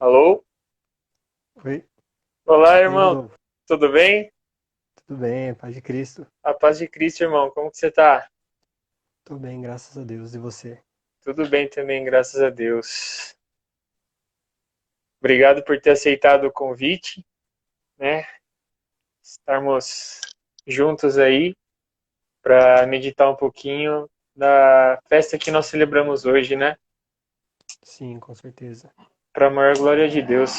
Alô? Oi, Olá, e aí, irmão. Rodolfo? Tudo bem? Tudo bem? Paz de Cristo? A paz de Cristo, irmão. Como que você tá? Tô bem, graças a Deus. E você? Tudo bem também, graças a Deus. Obrigado por ter aceitado o convite, né? Estarmos juntos aí para meditar um pouquinho da festa que nós celebramos hoje, né? Sim, com certeza. Para a maior glória de Deus.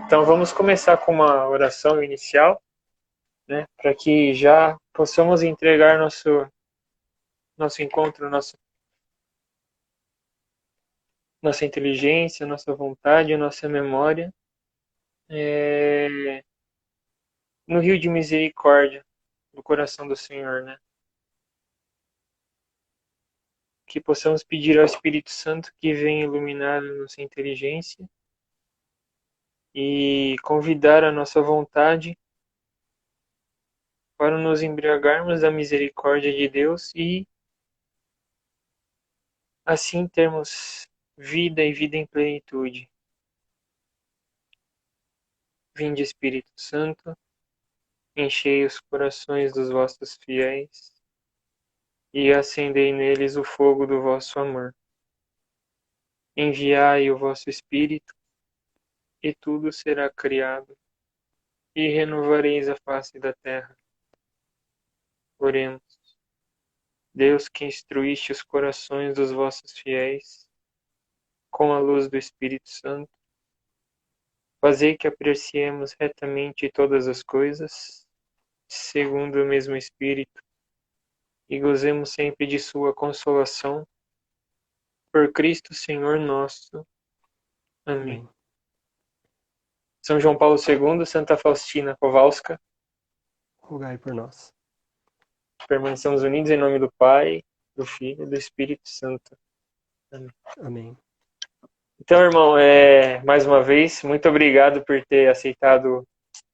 Então vamos começar com uma oração inicial, né? Para que já possamos entregar nosso encontro, nossa inteligência, nossa vontade, nossa memória no rio de misericórdia do coração do Senhor, né? Que possamos pedir ao Espírito Santo que venha iluminar a nossa inteligência e convidar a nossa vontade para nos embriagarmos da misericórdia de Deus e assim termos vida e vida em plenitude. Vinde, Espírito Santo, enchei os corações dos vossos fiéis e acendei neles o fogo do vosso amor. Enviai o vosso Espírito e tudo será criado e renovareis a face da terra. Oremos. Deus que instruíste os corações dos vossos fiéis com a luz do Espírito Santo, fazei que apreciemos retamente todas as coisas, segundo o mesmo Espírito, e gozemos sempre de sua consolação. Por Cristo Senhor nosso. Amém. Amém. São João Paulo II, Santa Faustina Kowalska, Rogai por nós. permanecemos unidos em nome do Pai, do Filho e do Espírito Santo. Amém. Amém. Então, irmão, mais uma vez, muito obrigado por ter aceitado o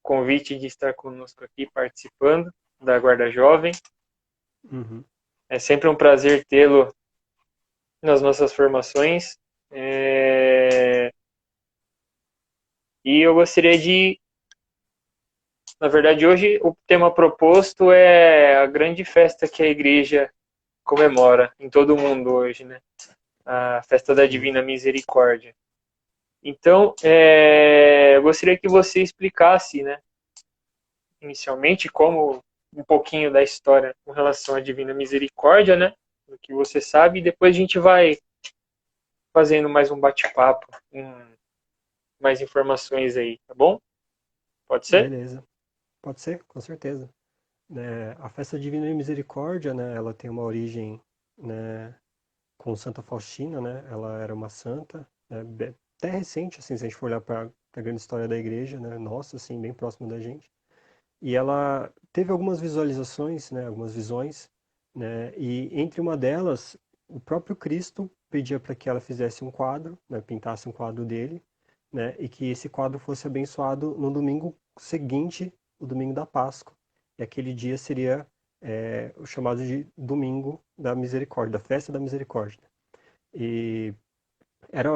convite de estar conosco aqui participando da Guarda Jovem. Uhum. É sempre um prazer tê-lo nas nossas formações. E eu gostaria na verdade, hoje o tema proposto é a grande festa que a igreja comemora em todo o mundo hoje, né? A festa da Sim. Divina Misericórdia. Então, eu gostaria que você explicasse, né, inicialmente, como um pouquinho da história com relação à Divina Misericórdia, né, do que você sabe, e depois a gente vai fazendo mais um bate-papo, mais informações aí, tá bom? Pode ser? Beleza. Pode ser, com certeza. A festa Divina de Misericórdia, né, ela tem uma origem, né, com Santa Faustina, né? Ela era uma santa, né, até recente, assim, se a gente for olhar para a grande história da igreja, né, nossa, assim, bem próximo da gente. E ela teve algumas visualizações, né, algumas visões, né, e entre uma delas, o próprio Cristo pedia para que ela fizesse um quadro, né, pintasse um quadro dele, né, e que esse quadro fosse abençoado no domingo seguinte, o domingo da Páscoa. E aquele dia seria o chamado de Domingo da Misericórdia, da Festa da Misericórdia. E era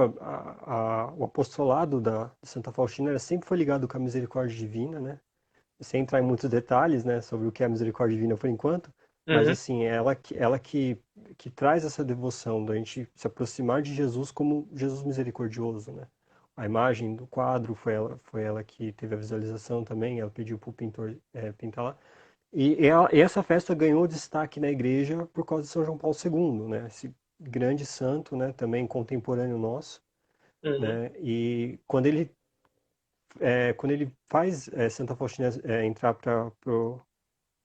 o apostolado de Santa Faustina sempre foi ligado com a misericórdia divina, né? Sem entrar em muitos detalhes, né, sobre o que é a misericórdia divina por enquanto, mas Uhum. assim, ela que traz essa devoção da gente se aproximar de Jesus como Jesus misericordioso, né? A imagem do quadro foi ela que teve a visualização também, ela pediu para o pintor pintar lá. E essa festa ganhou destaque na igreja por causa de São João Paulo II, né? Esse grande santo, né, também contemporâneo nosso, Uhum. né? E quando ele faz Santa Faustina entrar para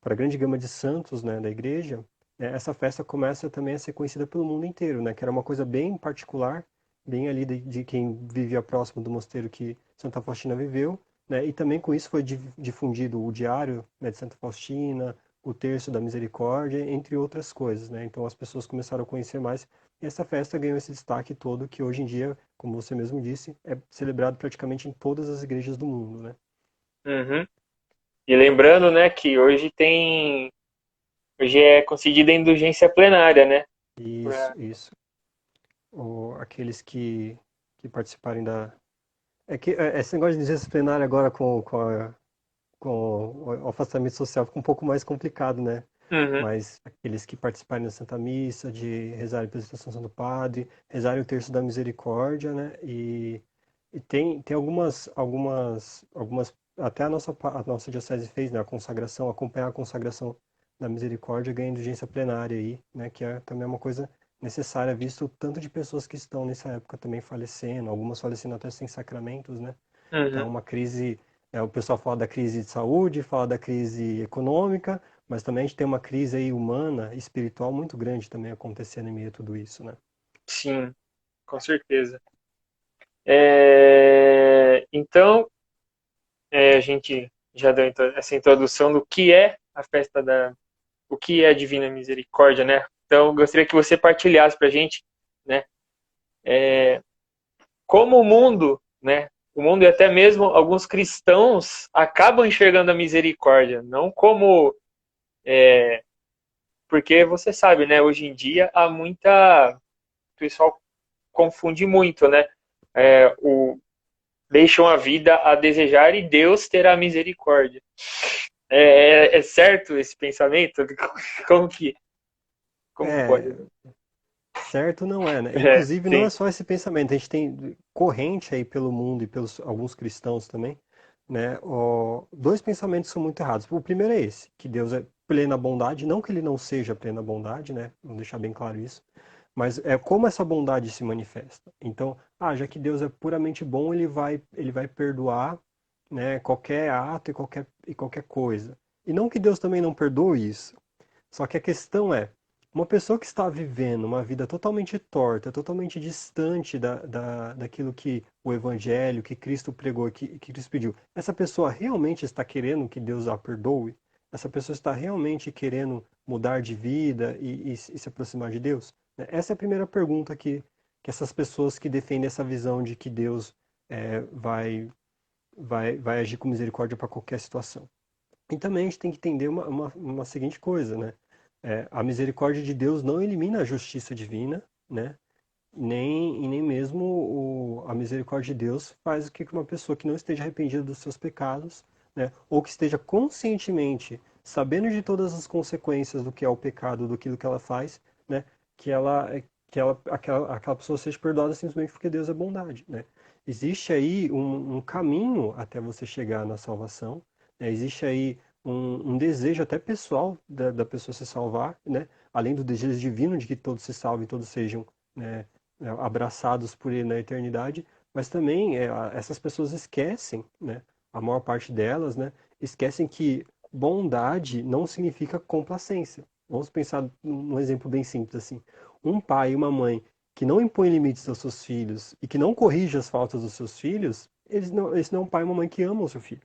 a grande gama de santos, né, da igreja, essa festa começa também a ser conhecida pelo mundo inteiro, né, que era uma coisa bem particular, bem ali de quem vivia próximo do mosteiro que Santa Faustina viveu, né, e também com isso foi difundido o diário, né, de Santa Faustina, o Terço da Misericórdia, entre outras coisas, né, então as pessoas começaram a conhecer mais, e essa festa ganhou esse destaque todo que hoje em dia, como você mesmo disse, é celebrado praticamente em todas as igrejas do mundo, né. Uhum. E lembrando, né, que hoje é concedida a indulgência plenária, né? Isso, Pra- isso. Aqueles que participarem da É que esse negócio de disciplinar agora com o afastamento social fica um pouco mais complicado, né? Uhum, Mas aqueles que participarem da Santa Missa, de rezarem pela intercessão do Padre, rezarem o Terço da Misericórdia, né? E tem algumas, até a nossa diocese fez, né? A consagração, acompanhar a consagração da Misericórdia ganha indulgência plenária aí, né? Que é também uma coisa necessária, visto o tanto de pessoas que estão nessa época também falecendo, algumas falecendo até sem sacramentos, né? Então, uhum. uma crise, o pessoal fala da crise de saúde, fala da crise econômica, mas também a gente tem uma crise aí humana, espiritual muito grande também acontecendo em meio a tudo isso, né? Sim, com certeza. Então, a gente já deu essa introdução do que é a festa o que é a Divina Misericórdia, né? Então, eu gostaria que você partilhasse para a gente, né? Como o mundo, né? O mundo e até mesmo alguns cristãos acabam enxergando a misericórdia, não como, porque você sabe, né? Hoje em dia há muita, o pessoal confunde muito, né? O deixam a vida a desejar e Deus terá misericórdia. É certo esse pensamento? Como que, como que pode? É, certo não é, né? É, Inclusive não sim. é só esse pensamento, a gente tem corrente aí pelo mundo e pelos alguns cristãos também, né? Dois pensamentos são muito errados. O primeiro é esse, que Deus é plena bondade, não que ele não seja plena bondade, né? Vamos deixar bem claro isso. Mas é como essa bondade se manifesta. Então, já que Deus é puramente bom, ele vai perdoar, né, qualquer ato e qualquer coisa. E não que Deus também não perdoe isso. Só que a questão é, uma pessoa que está vivendo uma vida totalmente torta, totalmente distante daquilo que o Evangelho, que Cristo pregou, que Cristo pediu, essa pessoa realmente está querendo que Deus a perdoe? Essa pessoa está realmente querendo mudar de vida e se aproximar de Deus? Essa é a primeira pergunta que essas pessoas que defendem essa visão de que Deus vai agir com misericórdia para qualquer situação. E também a gente tem que entender uma seguinte coisa, né? A misericórdia de Deus não elimina a justiça divina, né? Nem mesmo a misericórdia de Deus faz o que uma pessoa que não esteja arrependida dos seus pecados, né? Ou que esteja conscientemente sabendo de todas as consequências do que é o pecado, do que ela faz, né? Que ela, aquela pessoa seja perdoada simplesmente porque Deus é bondade, né? Existe aí um caminho até você chegar na salvação, né? Existe aí um desejo até pessoal da pessoa se salvar, né? Além do desejo divino de que todos se salvem, todos sejam, né, abraçados por ele na eternidade, mas também essas pessoas esquecem, né, a maior parte delas, né, esquecem que bondade não significa complacência. Vamos pensar num exemplo bem simples assim. Um pai e uma mãe que não impõem limites aos seus filhos e que não corrige as faltas dos seus filhos, esse não é um pai e uma mãe que amam o seu filho.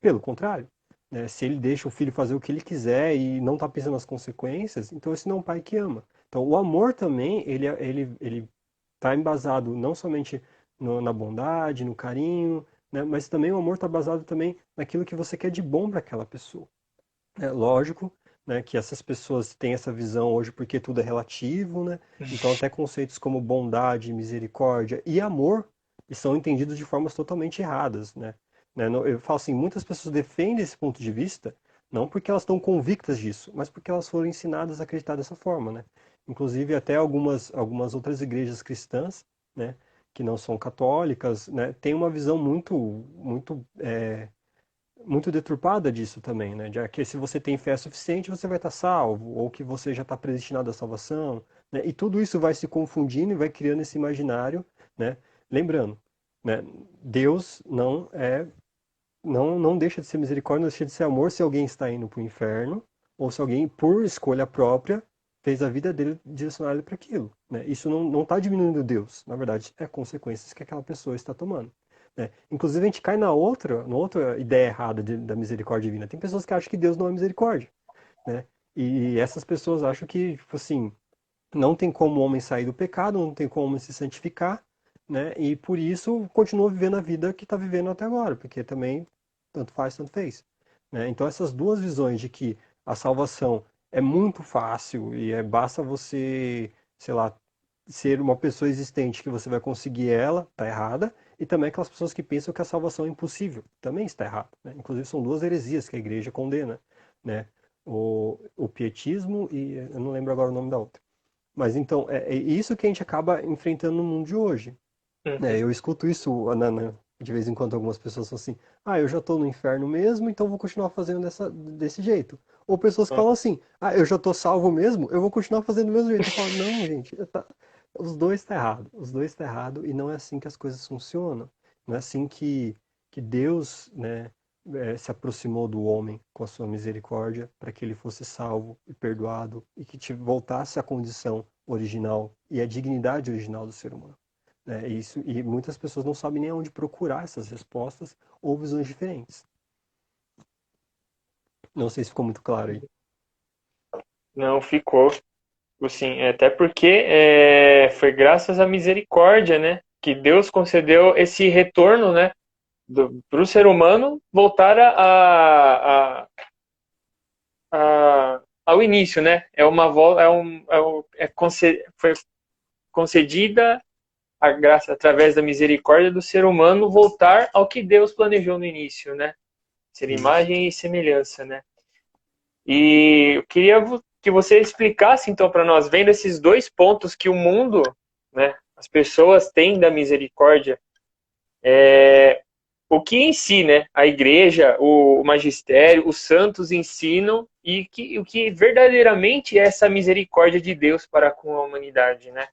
Pelo contrário, né, se ele deixa o filho fazer o que ele quiser e não está pensando nas consequências, então esse não é um pai que ama. Então o amor também, ele está embasado não somente na bondade, no carinho, né, mas também o amor está basado também naquilo que você quer de bom para aquela pessoa. É lógico, né, que essas pessoas têm essa visão hoje porque tudo é relativo, né? Então até conceitos como bondade, misericórdia e amor são entendidos de formas totalmente erradas, né? Eu falo assim, muitas pessoas defendem esse ponto de vista não porque elas estão convictas disso, mas porque elas foram ensinadas a acreditar dessa forma, né? Inclusive até algumas outras igrejas cristãs, né, que não são católicas, né, têm uma visão muito deturpada disso também, né? De que se você tem fé suficiente, você vai estar salvo, ou que você já está predestinado à salvação, né? E tudo isso vai se confundindo e vai criando esse imaginário, né? Lembrando, né? Deus não deixa de ser misericórdia, não deixa de ser amor se alguém está indo para o inferno, ou se alguém, por escolha própria, fez a vida dele direcionada para aquilo, né? Isso não está diminuindo Deus, na verdade, é consequências que aquela pessoa está tomando, né? Inclusive, a gente cai na outra ideia errada da misericórdia divina. Tem pessoas que acham que Deus não é misericórdia, né? E essas pessoas acham que, tipo assim, não tem como o homem sair do pecado, não tem como o homem se santificar, né? E por isso continua vivendo a vida que está vivendo até agora, porque também tanto faz, tanto fez, né? Então essas duas visões de que a salvação é muito fácil e basta você, sei lá, ser uma pessoa existente que você vai conseguir ela, está errada, e também aquelas pessoas que pensam que a salvação é impossível, também está errado, né? Inclusive são duas heresias que a igreja condena, né? O pietismo e eu não lembro agora o nome da outra. Mas então, é isso que a gente acaba enfrentando no mundo de hoje. Uhum. Eu escuto isso de vez em quando algumas pessoas falam assim, eu já estou no inferno mesmo, então vou continuar fazendo desse jeito. Ou pessoas que Uhum. falam assim, eu já estou salvo mesmo, eu vou continuar fazendo do mesmo jeito. Eu falo, não, gente, os dois tá errado, os dois tá errado e não é assim que as coisas funcionam. Não é assim que Deus, né, se aproximou do homem com a sua misericórdia para que ele fosse salvo e perdoado e que voltasse à condição original e à dignidade original do ser humano. Isso, e muitas pessoas não sabem nem onde procurar essas respostas ou visões diferentes. Não sei se ficou muito claro aí. Não ficou. Assim, até porque foi graças à misericórdia, né, que Deus concedeu esse retorno, né, para o ser humano voltar ao início, né? É uma volta, foi concedida a graça através da misericórdia do ser humano voltar ao que Deus planejou no início, né? Ser Isso. imagem e semelhança, né? E eu queria que você explicasse então para nós, vendo esses dois pontos que o mundo, né, as pessoas têm da misericórdia, o que em si, né, a igreja, o magistério, os santos ensinam e o que verdadeiramente é essa misericórdia de Deus para com a humanidade, né?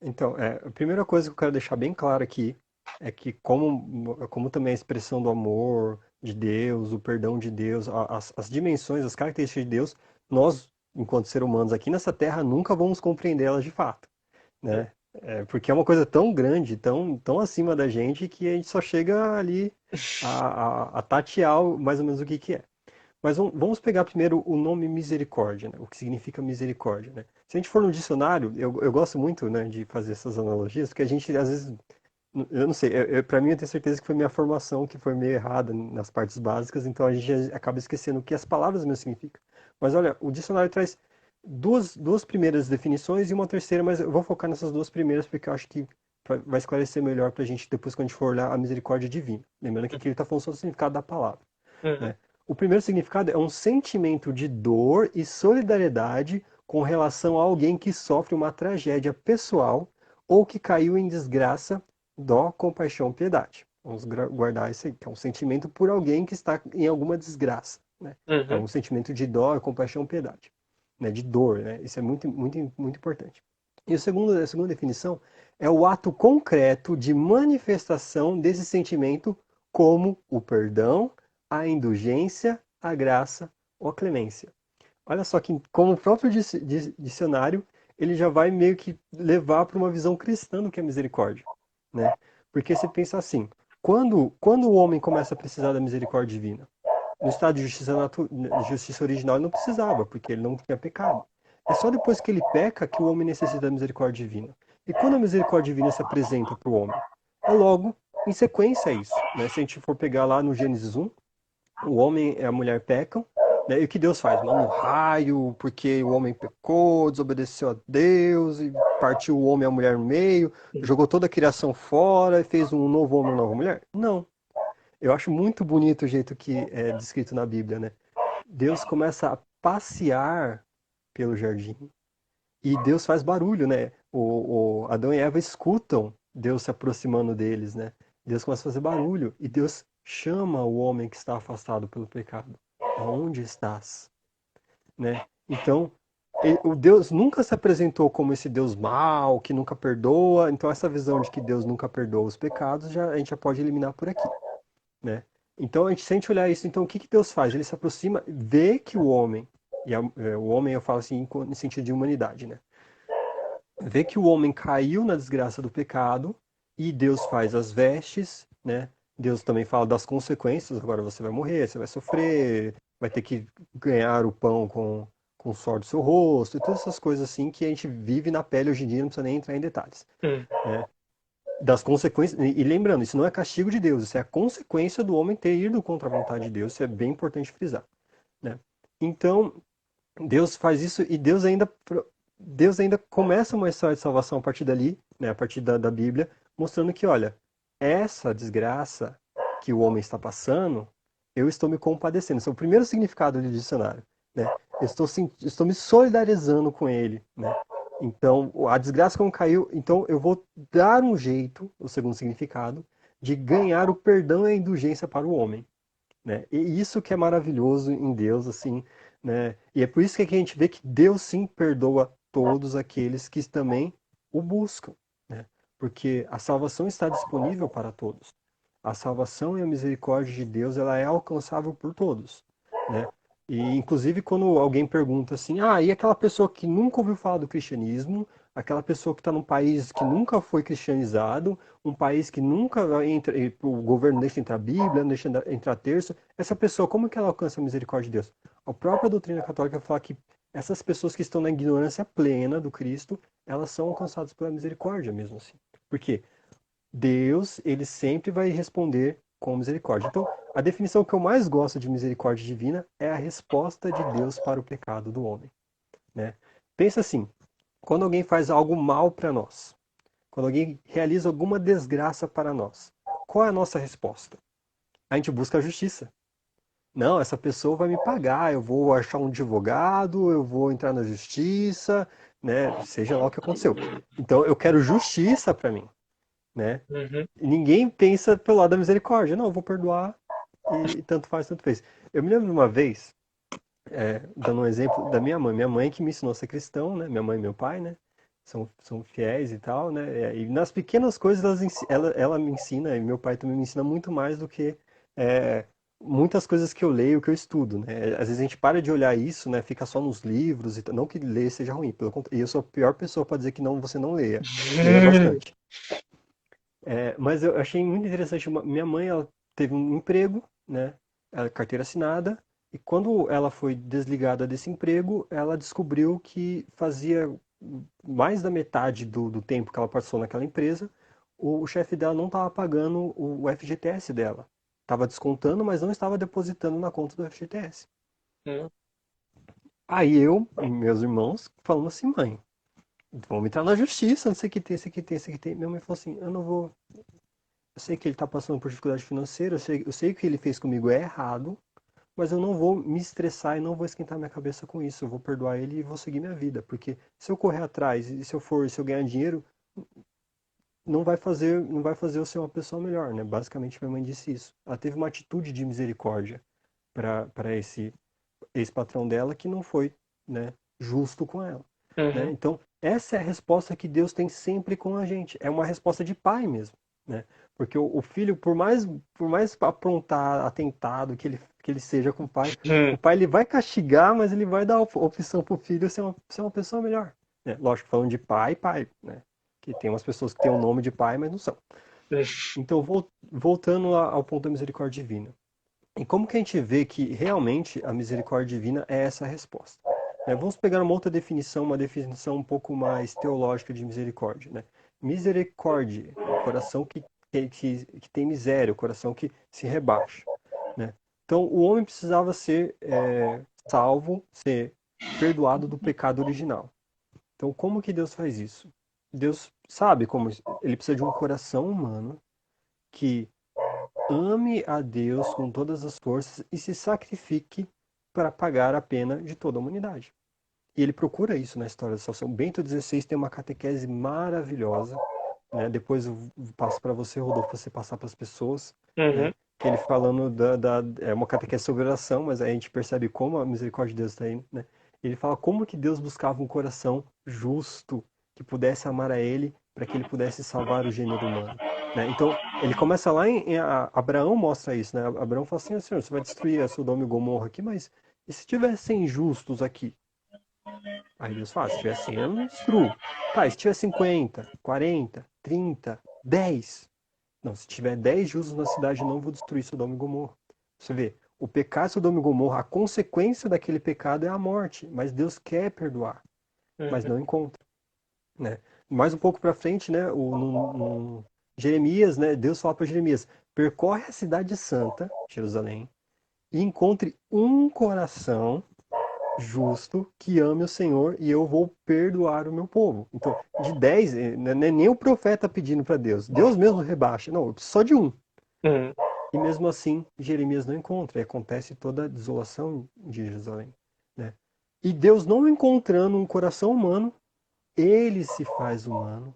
Então, a primeira coisa que eu quero deixar bem claro aqui é que como também a expressão do amor de Deus, o perdão de Deus, as dimensões, as características de Deus, nós, enquanto seres humanos aqui nessa Terra, nunca vamos compreendê-las de fato, né? Porque é uma coisa tão grande, tão acima da gente, que a gente só chega ali a tatear mais ou menos o que é. Mas vamos pegar primeiro o nome misericórdia, né? O que significa misericórdia, né? Se a gente for no dicionário, eu gosto muito, né, de fazer essas analogias, porque a gente, às vezes, eu não sei, para mim eu tenho certeza que foi minha formação que foi meio errada nas partes básicas, então a gente acaba esquecendo o que as palavras mesmo significam. Mas olha, o dicionário traz duas primeiras definições e uma terceira, mas eu vou focar nessas duas primeiras porque eu acho que vai esclarecer melhor para a gente depois quando a gente for olhar a misericórdia divina. Lembrando que aqui ele está falando só do significado da palavra, Uhum. né? O primeiro significado é um sentimento de dor e solidariedade com relação a alguém que sofre uma tragédia pessoal ou que caiu em desgraça, dó, compaixão, piedade. Vamos guardar isso aí, que é um sentimento por alguém que está em alguma desgraça, né? É Uhum. um sentimento de dó, compaixão, piedade, né? De dor, né? Isso é muito, muito, muito importante. E a segunda definição é o ato concreto de manifestação desse sentimento como o perdão, a indulgência, a graça ou a clemência. Olha só que, como o próprio dicionário, ele já vai meio que levar para uma visão cristã do que é misericórdia, né? Porque você pensa assim, quando o homem começa a precisar da misericórdia divina? No estado de justiça original ele não precisava, porque ele não tinha pecado. É só depois que ele peca que o homem necessita da misericórdia divina. E quando a misericórdia divina se apresenta para o homem? É logo em sequência a isso, né? Se a gente for pegar lá no Gênesis 1, o homem e a mulher pecam, né? E o que Deus faz? Manda um raio, porque o homem pecou, desobedeceu a Deus, e partiu o homem e a mulher no meio, jogou toda a criação fora e fez um novo homem e uma nova mulher? Não. Eu acho muito bonito o jeito que é descrito na Bíblia, né? Deus começa a passear pelo jardim e Deus faz barulho, né? O Adão e Eva escutam Deus se aproximando deles, né? Deus começa a fazer barulho e Deus chama o homem que está afastado pelo pecado. Aonde estás? Né? Então, o Deus nunca se apresentou como esse Deus mau, que nunca perdoa. Então, essa visão de que Deus nunca perdoa os pecados, a gente já pode eliminar por aqui, né? Então, se a gente olhar isso, então o que que Deus faz? Ele se aproxima, vê que o homem, o homem eu falo assim em sentido de humanidade, né? Vê que o homem caiu na desgraça do pecado e Deus faz as vestes, né? Deus também fala das consequências, agora você vai morrer, você vai sofrer, vai ter que ganhar o pão com o suor do seu rosto, e todas essas coisas assim que a gente vive na pele hoje em dia, não precisa nem entrar em detalhes, Uhum. né? Das consequências, e lembrando, isso não é castigo de Deus, isso é a consequência do homem ter ido contra a vontade de Deus, isso é bem importante frisar, né? Então, Deus faz isso e Deus ainda Deus ainda começa uma história de salvação a partir dali, né, a partir da Bíblia, mostrando que, olha, essa desgraça que o homem está passando, eu estou me compadecendo. Esse é o primeiro significado do dicionário, né? Estou me solidarizando com ele, né? Então, a desgraça como caiu, então eu vou dar um jeito, o segundo significado, de ganhar o perdão e a indulgência para o homem, né? E isso que é maravilhoso em Deus, assim, né? E é por isso que aqui a gente vê que Deus sim perdoa todos aqueles que também o buscam, né? Porque a salvação está disponível para todos. A salvação e a misericórdia de Deus, ela é alcançável por todos, né? E inclusive quando alguém pergunta assim, e aquela pessoa que nunca ouviu falar do cristianismo, aquela pessoa que está num país que nunca foi cristianizado, um país que nunca entra, o governo deixa entrar a Bíblia, não deixa entrar terço, essa pessoa, como que ela alcança a misericórdia de Deus? A própria doutrina católica fala que essas pessoas que estão na ignorância plena do Cristo, elas são alcançadas pela misericórdia mesmo assim. Por quê? Deus, ele sempre vai responder com misericórdia. Então, a definição que eu mais gosto de misericórdia divina é a resposta de Deus para o pecado do homem, né? Pensa assim, quando alguém faz algo mal para nós, quando alguém realiza alguma desgraça para nós, qual é a nossa resposta? A gente busca a justiça. Não, essa pessoa vai me pagar, eu vou achar um advogado, eu vou entrar na justiça, né? Seja lá o que aconteceu. Então, eu quero justiça para mim, né? Uhum. E ninguém pensa pelo lado da misericórdia. Não, eu vou perdoar e tanto faz, tanto fez. Eu me lembro de uma vez, dando um exemplo da minha mãe. Minha mãe que me ensinou a ser cristão, né? Minha mãe e meu pai, né? São fiéis e tal, né? E nas pequenas coisas ela me ensina, e meu pai também me ensina muito mais do que é, muitas coisas que eu leio, que eu estudo, né? Às vezes a gente para de olhar isso, né? Fica só nos livros, e não que ler seja ruim, pelo contrário. E eu sou a pior pessoa para dizer que não, você não leia. Leia bastante. Mas eu achei muito interessante. Minha mãe, ela teve um emprego, né? Carteira assinada. E quando ela foi desligada desse emprego, ela descobriu que fazia mais da metade do tempo que ela passou naquela empresa, o chefe dela não estava pagando o FGTS dela. Estava descontando, mas não estava depositando na conta do FGTS. Uhum. Aí eu e meus irmãos falamos assim, mãe, vamos entrar na justiça, não sei o que tem, sei o que tem, sei o que tem. Minha mãe falou assim, eu não vou. Eu sei que ele está passando por dificuldade financeira, eu sei que o que ele fez comigo é errado, mas eu não vou me estressar e não vou esquentar minha cabeça com isso. Eu vou perdoar ele e vou seguir minha vida. Porque se eu correr atrás e se eu ganhar dinheiro, não vai fazer eu ser uma pessoa melhor, né? Basicamente, minha mãe disse isso. Ela teve uma atitude de misericórdia para esse ex-patrão dela que não foi, né, justo com ela, né? Uhum. Então, essa é a resposta que Deus tem sempre com a gente. É uma resposta de pai mesmo, né? Porque o filho, por mais aprontar, atentado que ele seja com o Uhum. pai ele vai castigar, mas ele vai dar a opção para o filho ser uma pessoa melhor, né? Lógico, falando de pai, né? Que tem umas pessoas que têm o nome de pai, mas não são. Então, voltando ao ponto da misericórdia divina. E como que a gente vê que realmente a misericórdia divina é essa resposta? Vamos pegar uma definição um pouco mais teológica de misericórdia, né? Misericórdia, o coração que tem miséria, o coração que se rebaixa, né? Então, o homem precisava ser salvo, ser perdoado do pecado original. Então, como que Deus faz isso? Deus sabe como ele precisa de um coração humano que ame a Deus com todas as forças e se sacrifique para pagar a pena de toda a humanidade. E ele procura isso na história da salvação. Bento XVI tem uma catequese maravilhosa, né? Depois eu passo para você, Rodolfo, para você passar para as pessoas, né? Uhum. Que ele falando é uma catequese sobre oração, mas aí a gente percebe como a misericórdia de Deus está aí, né? Ele fala como que Deus buscava um coração justo que pudesse amar a Ele para que Ele pudesse salvar o gênero humano, né? Então ele começa lá Abraão mostra isso, né? Abraão fala assim, Senhor, você vai destruir a Sodoma e Gomorra aqui, mas e se tivessem justos aqui? Aí Deus fala, se tiver 100, eu não destruo. Tá, e se tiver 50, 40, 30, 10? Não, se tiver 10 justos na cidade, eu não vou destruir Sodoma e Gomorra. Você vê, o pecado de Sodoma e Gomorra, a consequência daquele pecado é a morte, mas Deus quer perdoar, mas Uhum. não encontra, né? Mais um pouco para frente, né, no Jeremias, né, Deus fala para Jeremias, percorre a cidade santa, Jerusalém, e encontre um coração justo que ame o Senhor e eu vou perdoar o meu povo. Então, de 10, não é nem o profeta pedindo para Deus. Deus mesmo rebaixa. Não, só de um. Uhum. E mesmo assim, Jeremias não encontra. E acontece toda a desolação de Jerusalém, né? E Deus não encontrando um coração humano, ele se faz humano.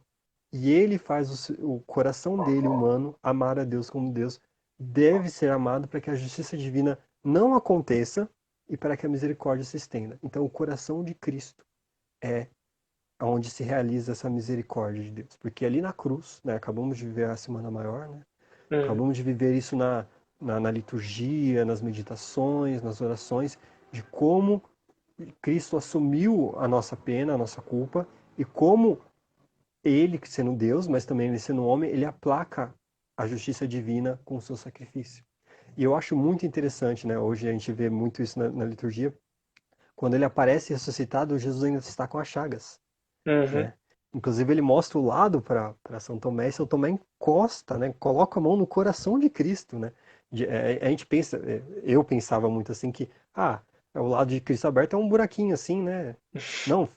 E ele faz o coração dele humano amar a Deus como Deus deve ser amado para que a justiça divina não aconteça e para que a misericórdia se estenda. Então, o coração de Cristo é onde se realiza essa misericórdia de Deus. Porque ali na cruz, né, acabamos de viver a Semana Maior, né, Uhum. acabamos de viver isso na liturgia, nas meditações, nas orações, de como Cristo assumiu a nossa pena, a nossa culpa, e como ele, sendo Deus, mas também ele sendo homem, ele aplaca a justiça divina com o seu sacrifício. E eu acho muito interessante, né? Hoje a gente vê muito isso na liturgia. Quando ele aparece ressuscitado, Jesus ainda está com as chagas, Uhum. né? Inclusive ele mostra o lado para São Tomé, e São Tomé encosta, né? Coloca a mão no coração de Cristo, né? A gente pensa, eu pensava muito assim que, o lado de Cristo aberto é um buraquinho assim, né? Não,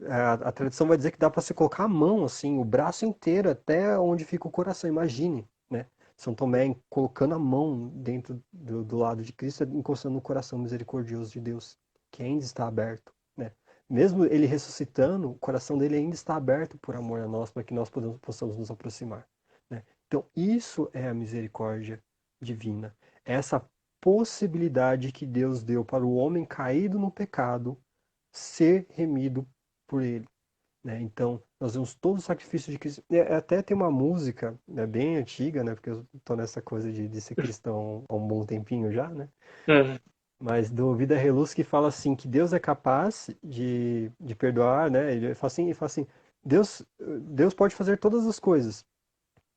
a tradição vai dizer que dá para você colocar a mão, assim, o braço inteiro até onde fica o coração, imagine, né? São Tomé colocando a mão dentro do lado de Cristo, encostando no coração misericordioso de Deus, que ainda está aberto, né? Mesmo ele ressuscitando, o coração dele ainda está aberto por amor a nós, para que nós possamos nos aproximar, né? Então, isso é a misericórdia divina. É essa possibilidade que Deus deu para o homem caído no pecado ser remido por ele, né? Então, nós vemos todo o sacrifício de Cristo. Até tem uma música, né, bem antiga, né? Porque eu tô nessa coisa de ser cristão há um bom tempinho já, né? Uhum. Mas do Vida Reluz que fala assim, que Deus é capaz de perdoar, né? Ele fala assim, Deus pode fazer todas as coisas.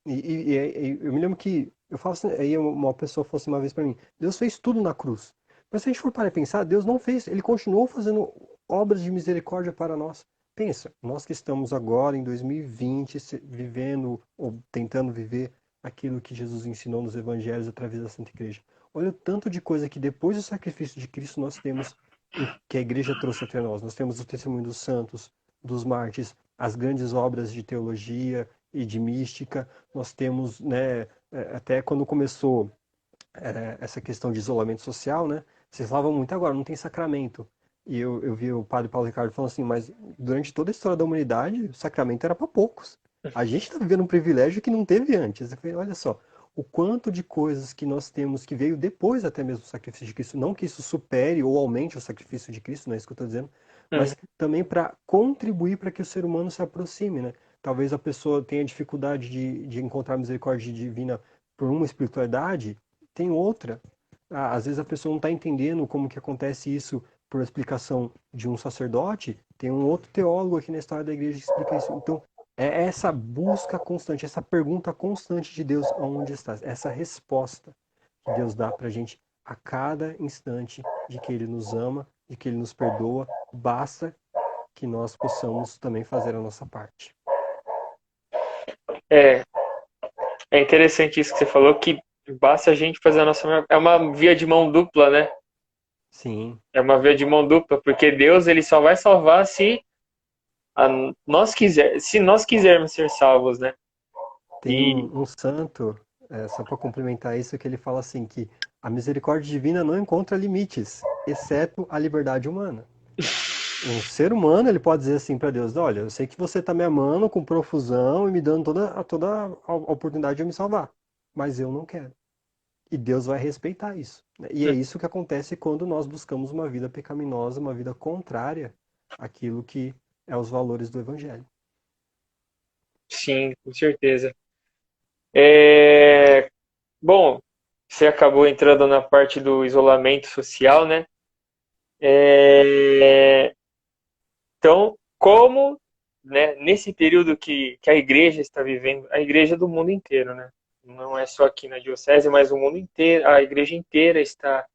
E eu me lembro que eu falo assim, aí uma pessoa falou assim uma vez para mim, Deus fez tudo na cruz. Mas se a gente for parar e pensar, Deus não fez, ele continuou fazendo obras de misericórdia para nós. Pensa, nós que estamos agora em 2020 vivendo ou tentando viver aquilo que Jesus ensinou nos evangelhos através da Santa Igreja. Olha o tanto de coisa que depois do sacrifício de Cristo nós temos que a igreja trouxe até nós. Nós temos o testemunho dos santos, dos mártires, as grandes obras de teologia e de mística. Nós temos, né, até quando começou essa questão de isolamento social, né, vocês falavam muito agora, não tem sacramento. E eu vi o padre Paulo Ricardo falando assim, mas durante toda a história da humanidade, o sacramento era para poucos. A gente está vivendo um privilégio que não teve antes. Eu falei, olha só, o quanto de coisas que nós temos que veio depois até mesmo do sacrifício de Cristo, não que isso supere ou aumente o sacrifício de Cristo, não é isso que eu estou dizendo, Uhum. mas também para contribuir para que o ser humano se aproxime, né? Talvez a pessoa tenha dificuldade de encontrar misericórdia divina por uma espiritualidade, tem outra. Às vezes a pessoa não está entendendo como que acontece isso por explicação de um sacerdote, tem um outro teólogo aqui na história da igreja que explica isso. Então, é essa busca constante, essa pergunta constante de Deus aonde estás, essa resposta que Deus dá para a gente a cada instante de que Ele nos ama, de que Ele nos perdoa, basta que nós possamos também fazer a nossa parte. É, é interessante isso que você falou, que basta a gente fazer a nossa. É uma via de mão dupla, né? Sim, É uma via de mão dupla, porque Deus ele só vai salvar a, se nós quisermos ser salvos, né? tem E um santo, só para complementar isso, que ele fala assim que a misericórdia divina não encontra limites, exceto a liberdade humana. Um ser humano, ele pode dizer assim para Deus, olha, eu sei que você está me amando com profusão e me dando toda a oportunidade de eu me salvar, mas eu não quero. E Deus vai respeitar isso, né? E é isso que acontece quando nós buscamos uma vida pecaminosa, uma vida contrária àquilo que é os valores do Evangelho. sim, com certeza. É, bom, você acabou entrando na parte do isolamento social, né? É, então, como, né, nesse período que a igreja está vivendo, a igreja do mundo inteiro, né? Não é só aqui na diocese, mas o mundo inteiro, a igreja inteira está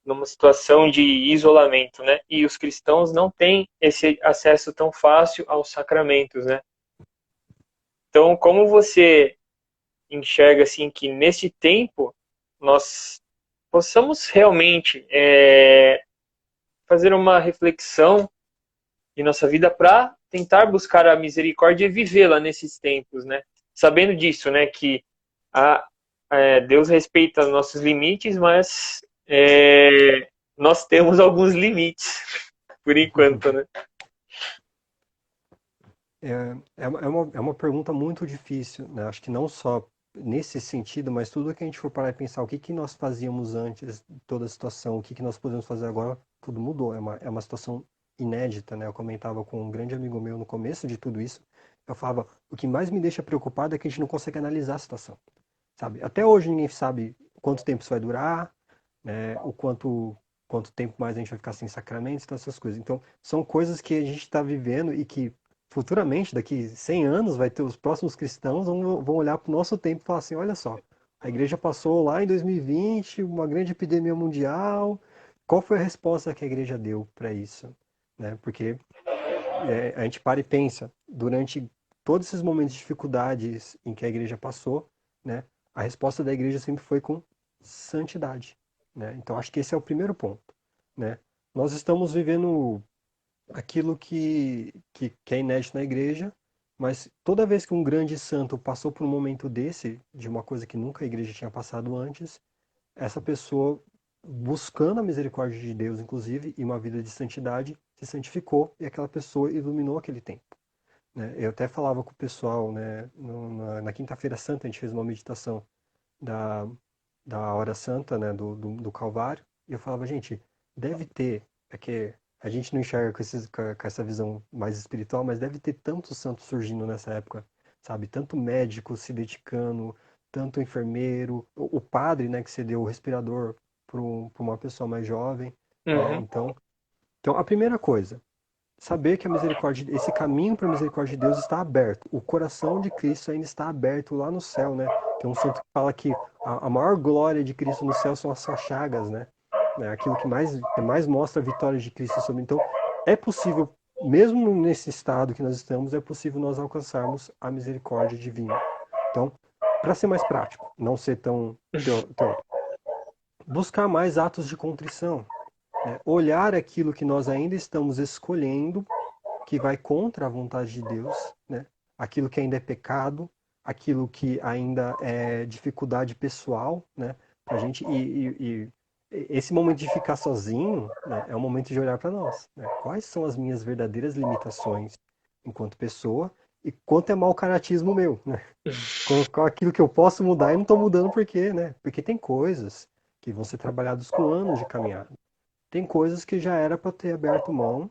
numa situação de isolamento, né? E os cristãos não têm esse acesso tão fácil aos sacramentos, né? Então, como você enxerga assim que nesse tempo nós possamos realmente fazer uma reflexão em nossa vida para tentar buscar a misericórdia e vivê-la nesses tempos, né? Sabendo disso, né? Que Deus respeita nossos limites, mas nós temos alguns limites, por enquanto, né? É uma pergunta muito difícil, né? Acho que não só nesse sentido, mas tudo que a gente for parar e pensar, o que que nós fazíamos antes de toda a situação, o que que nós podemos fazer agora, tudo mudou. É uma situação inédita, né? Eu comentava com um grande amigo meu no começo de tudo isso, eu falava, o que mais me deixa preocupado é que a gente não consegue analisar a situação, sabe? Até hoje ninguém sabe quanto tempo isso vai durar, né? Quanto tempo mais a gente vai ficar sem sacramentos, todas essas coisas. Então, são coisas que a gente está vivendo e que futuramente, daqui 100 anos, vai ter os próximos cristãos vão olhar para o nosso tempo e falar assim, olha só, a igreja passou lá em 2020, uma grande epidemia mundial, qual foi a resposta que a igreja deu para isso? Né? Porque a gente para e pensa, durante todos esses momentos de dificuldades em que a igreja passou, né, a resposta da igreja sempre foi com santidade. Né? Então acho que esse é o primeiro ponto. Né? Nós estamos vivendo aquilo que é inédito na igreja, mas toda vez que um grande santo passou por um momento desse, de uma coisa que nunca a igreja tinha passado antes, essa pessoa, buscando a misericórdia de Deus, inclusive, e uma vida de santidade, se santificou e aquela pessoa iluminou aquele tempo. Né? Eu até falava com o pessoal, né, na Quinta-feira Santa, a gente fez uma meditação da, da Hora Santa, né, do Calvário, e eu falava, gente, deve ter, é que a gente não enxerga com essa visão mais espiritual, mas deve ter tantos santos surgindo nessa época, sabe? Tanto médico se dedicando, tanto enfermeiro, o padre, né, que cedeu o respirador para uma pessoa mais jovem, né? Uhum. Então, a primeira coisa, saber que a misericórdia, esse caminho para a misericórdia de Deus está aberto. O coração de Cristo ainda está aberto lá no céu, né? Tem um santo que fala que a maior glória de Cristo no céu são as suas chagas, né? Aquilo que mais mostra a vitória de Cristo sobre. Então, é possível, mesmo nesse estado que nós estamos, é possível nós alcançarmos a misericórdia divina. Então, para ser mais prático, não ser tão teórico, buscar mais atos de contrição, né? Olhar aquilo que nós ainda estamos escolhendo que vai contra a vontade de Deus, né? Aquilo que ainda é pecado, aquilo que ainda é dificuldade pessoal, né? Pra gente esse momento de ficar sozinho, né, é o momento de olhar para nós, né? Quais são as minhas verdadeiras limitações enquanto pessoa e quanto é mau caratismo meu, né? Com aquilo que eu posso mudar e não estou mudando por quê, né? Porque tem coisas que vão ser trabalhadas com anos de caminhada. Tem coisas que já era para ter aberto mão,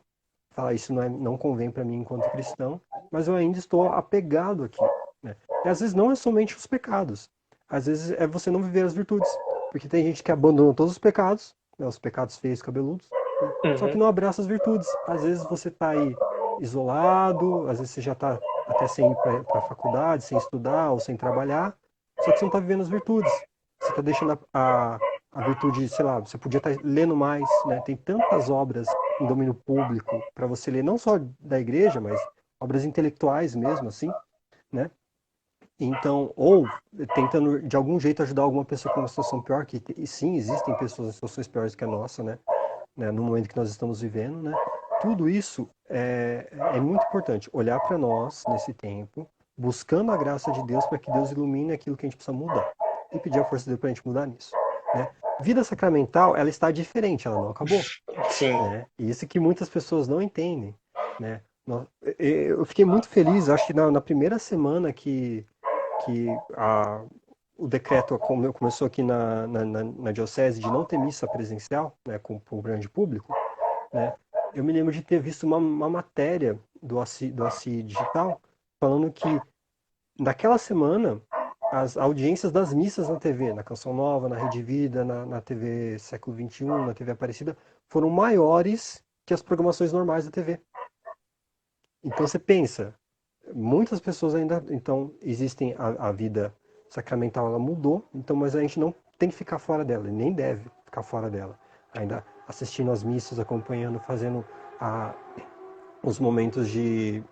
falar isso não convém para mim enquanto cristão, mas eu ainda estou apegado aqui. Né? E às vezes não é somente os pecados, às vezes é você não viver as virtudes, porque tem gente que abandona todos os pecados, né, os pecados feios, cabeludos, né, só que Uhum. não abraça as virtudes. Às vezes você está aí isolado, às vezes você já está até sem ir para a faculdade, sem estudar ou sem trabalhar, só que você não está vivendo as virtudes. Você está deixando a virtude, sei lá, você podia estar lendo mais, né? Tem tantas obras em domínio público para você ler, não só da igreja, mas obras intelectuais mesmo, assim, né? Então, ou tentando de algum jeito ajudar alguma pessoa com uma situação pior, que e sim, existem pessoas em situações piores que a nossa, né? No momento que nós estamos vivendo, né? Tudo isso é muito importante, olhar para nós nesse tempo, buscando a graça de Deus para que Deus ilumine aquilo que a gente precisa mudar e pedir a força de Deus para a gente mudar nisso, né? Vida sacramental, ela está diferente, ela não acabou, Sim. né? E isso que muitas pessoas não entendem, né? Eu fiquei muito feliz, acho que na primeira semana que o decreto começou aqui na diocese de não ter missa presencial, né, com o grande público, né? Eu me lembro de ter visto uma matéria do ACI Digital falando que naquela semana as audiências das missas na TV, na Canção Nova, na Rede Vida, na TV Século XXI, na TV Aparecida, foram maiores que as programações normais da TV. Então você pensa, muitas pessoas ainda, então existem a vida sacramental, ela mudou, então mas a gente não tem que ficar fora dela, e nem deve ficar fora dela. Ainda assistindo às missas, acompanhando, fazendo a, os momentos de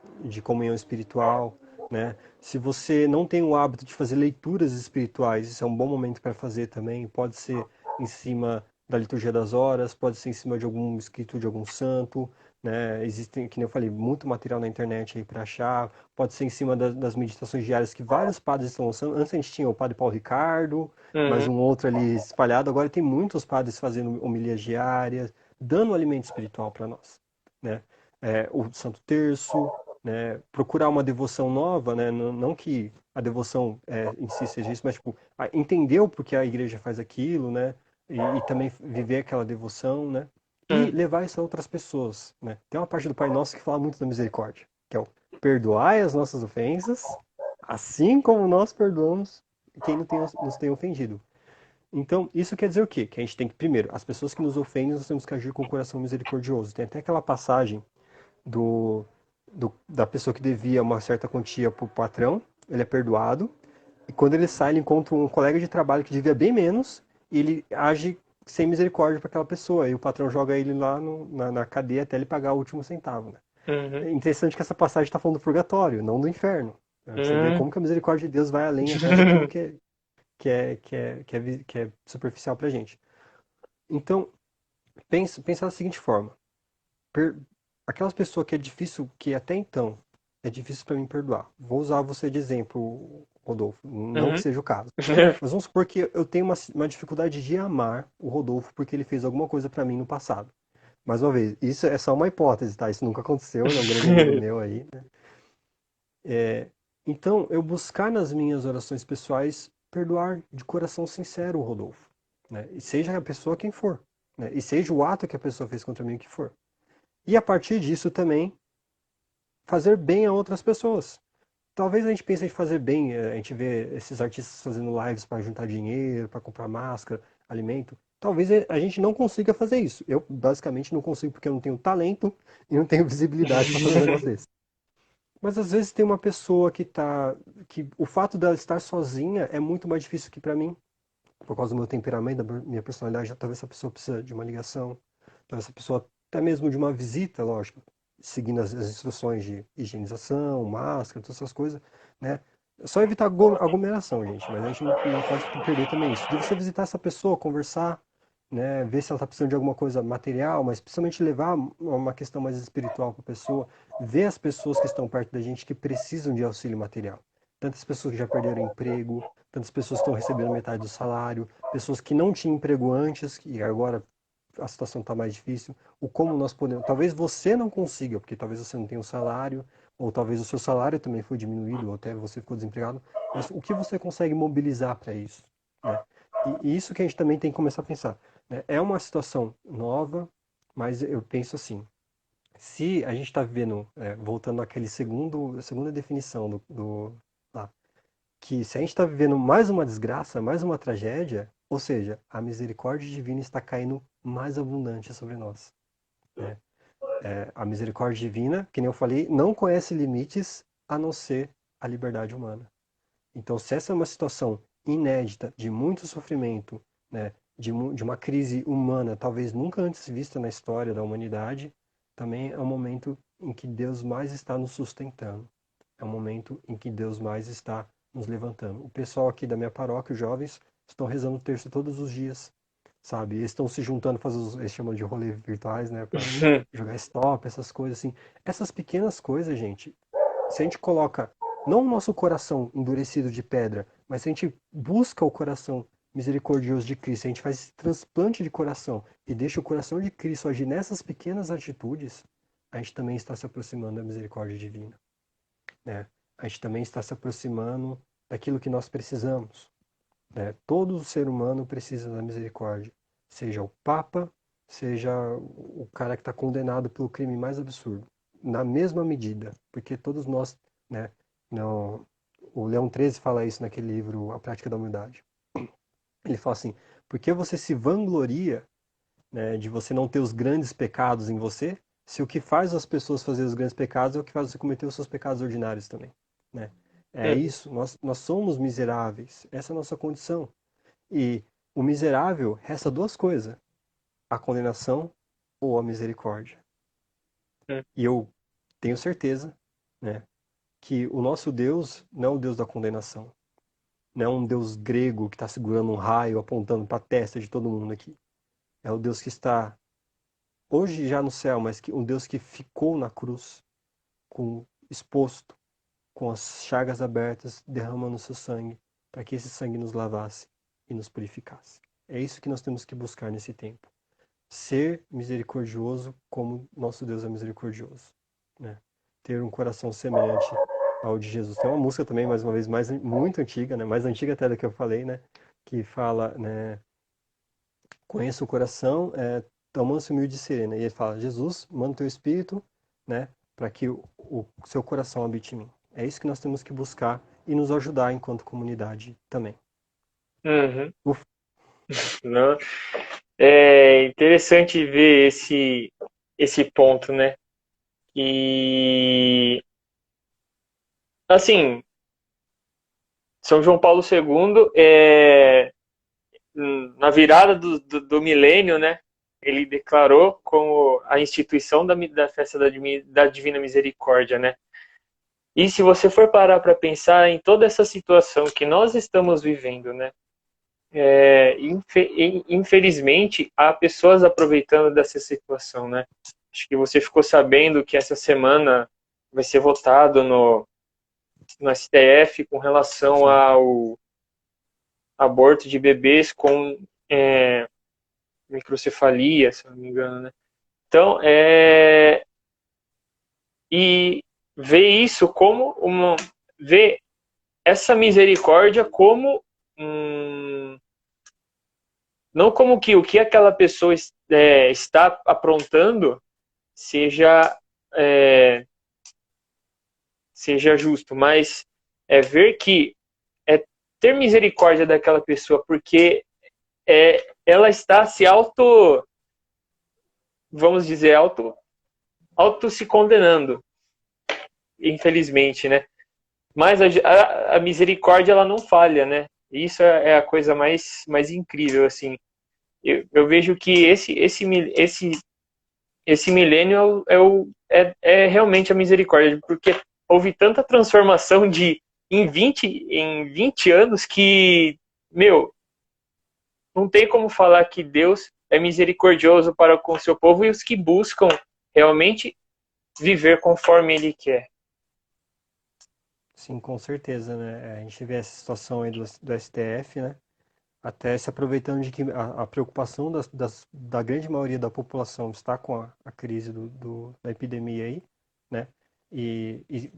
comunhão espiritual, né? Se você não tem o hábito de fazer leituras espirituais, isso é um bom momento para fazer também. Pode ser em cima da liturgia das horas, pode ser em cima de algum escrito de algum santo, né? Existem, que nem eu falei, muito material na internet aí para achar. Pode ser em cima das meditações diárias que vários padres estão lançando. Antes a gente tinha o Padre Paulo Ricardo, mais Uhum. um outro ali espalhado. Agora tem muitos padres fazendo homilias diárias, dando alimento espiritual para nós, né? O Santo Terço, né? Procurar uma devoção nova, né? Não que a devoção em si seja isso, mas tipo, entender o porquê a igreja faz aquilo, né? E também viver aquela devoção, né? E Uhum. levar isso a outras pessoas, né? Tem uma parte do Pai Nosso que fala muito da misericórdia, que é o perdoai as nossas ofensas, assim como nós perdoamos quem nos tem ofendido. Então, isso quer dizer o quê? Que a gente tem que, primeiro, as pessoas que nos ofendem, nós temos que agir com o coração misericordioso. Tem até aquela passagem do, da pessoa que devia uma certa quantia para o patrão, ele é perdoado, e quando ele sai, ele encontra um colega de trabalho que devia bem menos, e ele age sem misericórdia para aquela pessoa. E o patrão joga ele lá na cadeia até ele pagar o último centavo. Né? Uhum. É interessante que essa passagem está falando do purgatório, não do inferno. Né? Você vê Uhum. como que a misericórdia de Deus vai além até daquilo que é superficial para a gente. Então, pensa da seguinte forma. Per, aquelas pessoas que é difícil, que até então é difícil para mim perdoar. Vou usar você de exemplo, Rodolfo. Não que Uhum. seja o caso. Mas vamos supor que eu tenho uma dificuldade de amar o Rodolfo porque ele fez alguma coisa para mim no passado. Mais uma vez, isso é só uma hipótese, tá? Isso nunca aconteceu, ele é um grande amigo meu aí, né? Então, eu buscar nas minhas orações pessoais perdoar de coração sincero o Rodolfo, né? E seja a pessoa quem for, né? E seja o ato que a pessoa fez contra mim que for. E a partir disso também fazer bem a outras pessoas. Talvez a gente pense em fazer bem, a gente vê esses artistas fazendo lives para juntar dinheiro, para comprar máscara, alimento. Talvez a gente não consiga fazer isso. Eu, basicamente, não consigo porque eu não tenho talento e não tenho visibilidade para fazer um negócio desse. Mas às vezes tem uma pessoa que o fato dela estar sozinha é muito mais difícil que para mim, por causa do meu temperamento, da minha personalidade. Talvez essa pessoa precisa de uma ligação, talvez essa pessoa até mesmo de uma visita, lógico, seguindo as instruções de higienização, máscara, todas essas coisas, né? É só evitar aglomeração, gente, mas a gente não pode perder também isso. De você visitar essa pessoa, conversar, né, ver se ela está precisando de alguma coisa material, mas principalmente levar uma questão mais espiritual para a pessoa, ver as pessoas que estão perto da gente que precisam de auxílio material. Tantas pessoas que já perderam emprego, tantas pessoas que estão recebendo metade do salário, pessoas que não tinham emprego antes e agora a situação está mais difícil. O como nós podemos. Talvez você não consiga, porque talvez você não tenha um salário, ou talvez o seu salário também foi diminuído, ou até você ficou desempregado. Mas o que você consegue mobilizar para isso? Né? E isso que a gente também tem que começar a pensar. Né? É uma situação nova, mas eu penso assim. Se a gente está vivendo, voltando àquele segunda definição lá, que se a gente está vivendo mais uma desgraça, mais uma tragédia, ou seja, a misericórdia divina está caindo mais abundante sobre nós. Né? A misericórdia divina, que nem eu falei, não conhece limites a não ser a liberdade humana. Então, se essa é uma situação inédita, de muito sofrimento, né, de uma crise humana, talvez nunca antes vista na história da humanidade, também é um momento em que Deus mais está nos sustentando. É um momento em que Deus mais está nos levantando. O pessoal aqui da minha paróquia, os jovens, estão rezando o terço todos os dias, sabe? Eles estão se juntando, eles chamam de rolê virtuais, né, para jogar stop, essas coisas assim. Essas pequenas coisas, gente, se a gente coloca não o nosso coração endurecido de pedra, mas se a gente busca o coração misericordioso de Cristo, a gente faz esse transplante de coração e deixa o coração de Cristo agir nessas pequenas atitudes, a gente também está se aproximando da misericórdia divina, né? A gente também está se aproximando daquilo que nós precisamos, né? Todo ser humano precisa da misericórdia, seja o Papa, seja o cara que está condenado pelo crime mais absurdo, na mesma medida, porque todos nós, né? Não, o Leão 13 fala isso naquele livro A Prática da Humildade. Ele fala assim: por que você se vangloria, né, de você não ter os grandes pecados em você, se o que faz as pessoas fazer os grandes pecados é o que faz você cometer os seus pecados ordinários também, né? É Uhum. isso, nós somos miseráveis, essa é a nossa condição. E o miserável resta duas coisas: a condenação ou a misericórdia. E eu tenho certeza, né, que o nosso Deus não é o Deus da condenação. Não é um Deus grego que está segurando um raio apontando para a testa de todo mundo aqui. É o Deus que está hoje já no céu, mas um Deus que ficou na cruz, exposto, com as chagas abertas, derramando o seu sangue, para que esse sangue nos lavasse e nos purificasse. É isso que nós temos que buscar nesse tempo. Ser misericordioso como nosso Deus é misericordioso, né? Ter um coração semelhante ao de Jesus. Tem uma música também, mais uma vez, muito antiga, né? Mais antiga até do que eu falei, né? Que fala, né? Conheça o coração, tão manso, humilde e sereno. E ele fala, Jesus, manda o teu espírito, né? Para que o seu coração habite em mim. É isso que nós temos que buscar e nos ajudar enquanto comunidade também. Uhum. Uf, Não, é interessante ver esse ponto, né? E, assim, São João Paulo II, na virada do milênio, né? Ele declarou como a instituição da festa da Divina Misericórdia, né? E se você for parar para pensar em toda essa situação que nós estamos vivendo, né? Infelizmente, há pessoas aproveitando dessa situação, né? Acho que você ficou sabendo que essa semana vai ser votado no STF com relação sim, ao aborto de bebês com é, microcefalia, se não me engano, né? Então, e ver isso como ver essa misericórdia como não como que o que aquela pessoa está aprontando seja é, seja justo, mas ver que é ter misericórdia daquela pessoa porque ela está se vamos dizer, auto se condenando, infelizmente, né? Mas a misericórdia ela não falha, né? Isso é a coisa mais incrível, assim. Eu vejo que esse milênio é realmente a misericórdia, porque houve tanta transformação em 20 anos que, meu, não tem como falar que Deus é misericordioso para com o seu povo e os que buscam realmente viver conforme Ele quer. sim, com certeza, né? A gente vê essa situação aí do STF, né? Até se aproveitando de que a preocupação da grande maioria da população está com a crise da epidemia aí, né?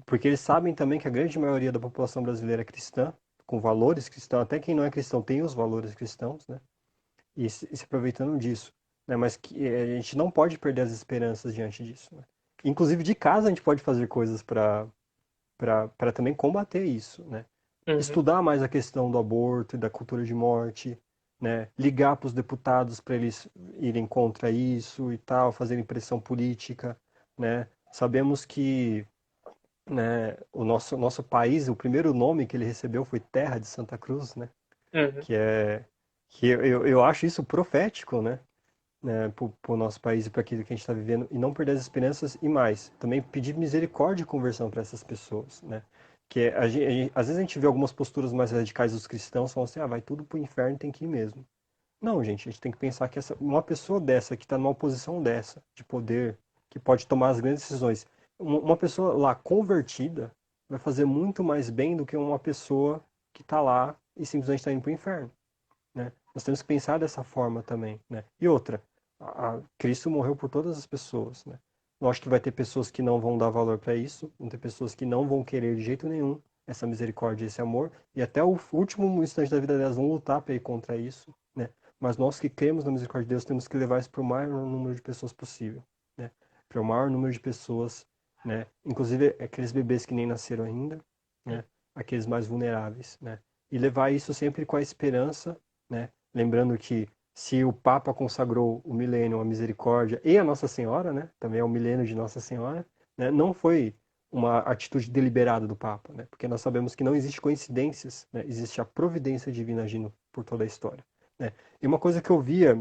Porque eles sabem também que a grande maioria da população brasileira é cristã, com valores cristãos, até quem não é cristão tem os valores cristãos, né? E se aproveitando disso, né? Mas que a gente não pode perder as esperanças diante disso, né? Inclusive de casa a gente pode fazer coisas para também combater isso, né? Uhum. Estudar mais a questão do aborto e da cultura de morte, né? Ligar para os deputados para eles irem contra isso e tal, fazerem pressão política, né? Sabemos que, né, o nosso país, o primeiro nome que ele recebeu foi Terra de Santa Cruz, né? Uhum. Que é que eu acho isso profético, né, para o nosso país e para aquilo que a gente está vivendo, e não perder as esperanças e mais. Também pedir misericórdia e conversão para essas pessoas, né? Que às vezes a gente vê algumas posturas mais radicais dos cristãos falando assim, ah, vai tudo pro inferno, tem que ir mesmo. Não, gente, a gente tem que pensar que uma pessoa dessa, que está numa posição dessa, de poder, que pode tomar as grandes decisões, uma pessoa lá convertida vai fazer muito mais bem do que uma pessoa que está lá e simplesmente está indo pro inferno, né? Nós temos que pensar dessa forma também, né? E outra, Cristo morreu por todas as pessoas, né? Eu acho que vai ter pessoas que não vão dar valor para isso, vão ter pessoas que não vão querer de jeito nenhum essa misericórdia, esse amor, e até o último instante da vida delas vão lutar para ir contra isso, né? Mas nós que cremos na misericórdia de Deus temos que levar isso para o maior número de pessoas possível, né? Para o maior número de pessoas, né? Inclusive aqueles bebês que nem nasceram ainda, né? Aqueles mais vulneráveis, né? E levar isso sempre com a esperança, né? Lembrando que se o Papa consagrou o milênio à misericórdia e a Nossa Senhora, né? Também é o milênio de Nossa Senhora, né? Não foi uma atitude deliberada do Papa, né? Porque nós sabemos que não existe coincidências, né? Existe a providência divina agindo por toda a história, né? E uma coisa que eu via,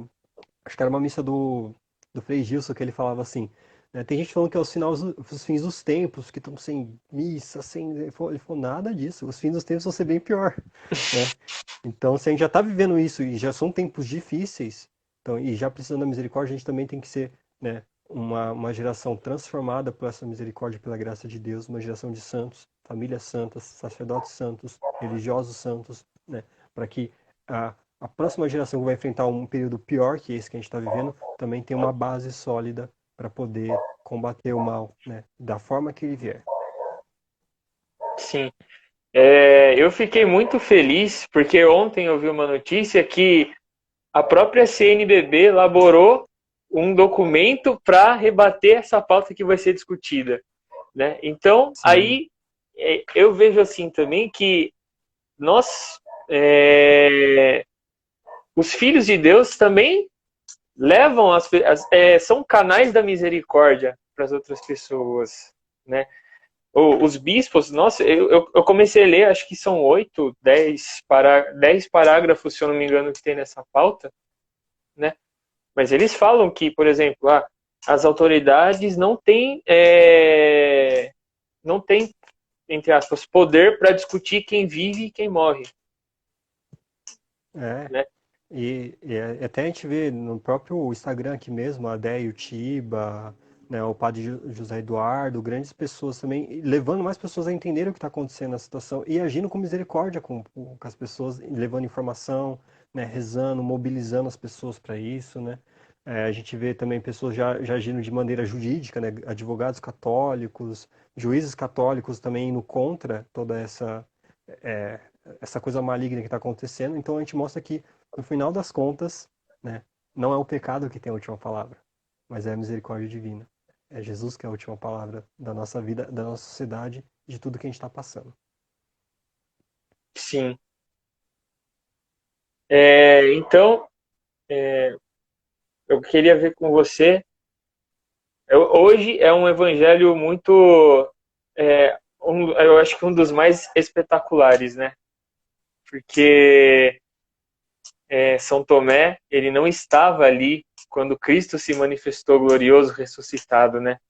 acho que era uma missa do Frei Gilson, que ele falava assim, né, tem gente falando que é o sinal dos fins dos tempos, que estão sem missa, sem... Ele falou, nada disso, os fins dos tempos vão ser bem pior, né? Então, se a gente já está vivendo isso e já são tempos difíceis, Então, e já precisando da misericórdia, a gente também tem que ser, né, uma geração transformada por essa misericórdia e pela graça de Deus, uma geração de santos, famílias santas, sacerdotes santos, religiosos santos, né, para que a próxima geração que vai enfrentar um período pior que esse que a gente está vivendo, também tenha uma base sólida para poder combater o mal, né, da forma que ele vier. Sim. Eu fiquei muito feliz porque ontem eu vi uma notícia que a própria CNBB elaborou um documento para rebater essa pauta que vai ser discutida, né? Então, Sim, aí eu vejo assim também que nós, é, os filhos de Deus também levam são canais da misericórdia para as outras pessoas, né? Os bispos, nossa, eu comecei a ler, acho que são 8, 10 parágrafos, se eu não me engano, que tem nessa pauta, né? Mas eles falam que, por exemplo, as autoridades não têm, entre aspas, poder para discutir quem vive e quem morre, é. né? Até a gente vê no próprio Instagram aqui mesmo, a Déia e o Tiba, né, o padre José Eduardo, grandes pessoas também, levando mais pessoas a entenderem o que está acontecendo na situação e agindo com misericórdia com as pessoas, levando informação, né, rezando, mobilizando as pessoas para isso, né. A gente vê também pessoas já agindo de maneira jurídica, né, advogados católicos, juízes católicos também indo contra toda é, essa coisa maligna que está acontecendo. Então a gente mostra que, no final das contas, né, não é o pecado que tem a última palavra, mas é a misericórdia divina. É Jesus que é a última palavra da nossa vida, da nossa sociedade, de tudo que a gente está passando. Sim. Então, eu queria ver com você. Hoje é um evangelho muito. Eu acho que um dos mais espetaculares, né? Porque São Tomé, ele não estava ali quando Cristo se manifestou glorioso, ressuscitado, né?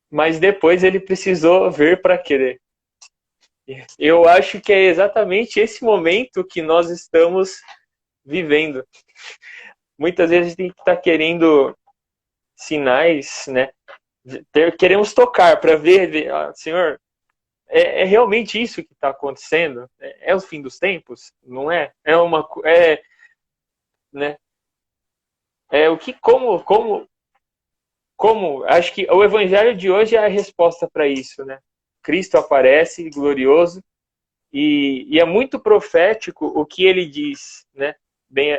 Mas depois ele precisou ver para querer. Eu acho que é exatamente esse momento que nós estamos vivendo. Muitas vezes a gente tem que estar querendo sinais, né? Queremos tocar para ver, Senhor, é realmente isso que está acontecendo? É o fim dos tempos? Não é? Né? O que, como? Acho que o evangelho de hoje é a resposta para isso, né? Cristo aparece glorioso e é muito profético o que ele diz, né? Bem,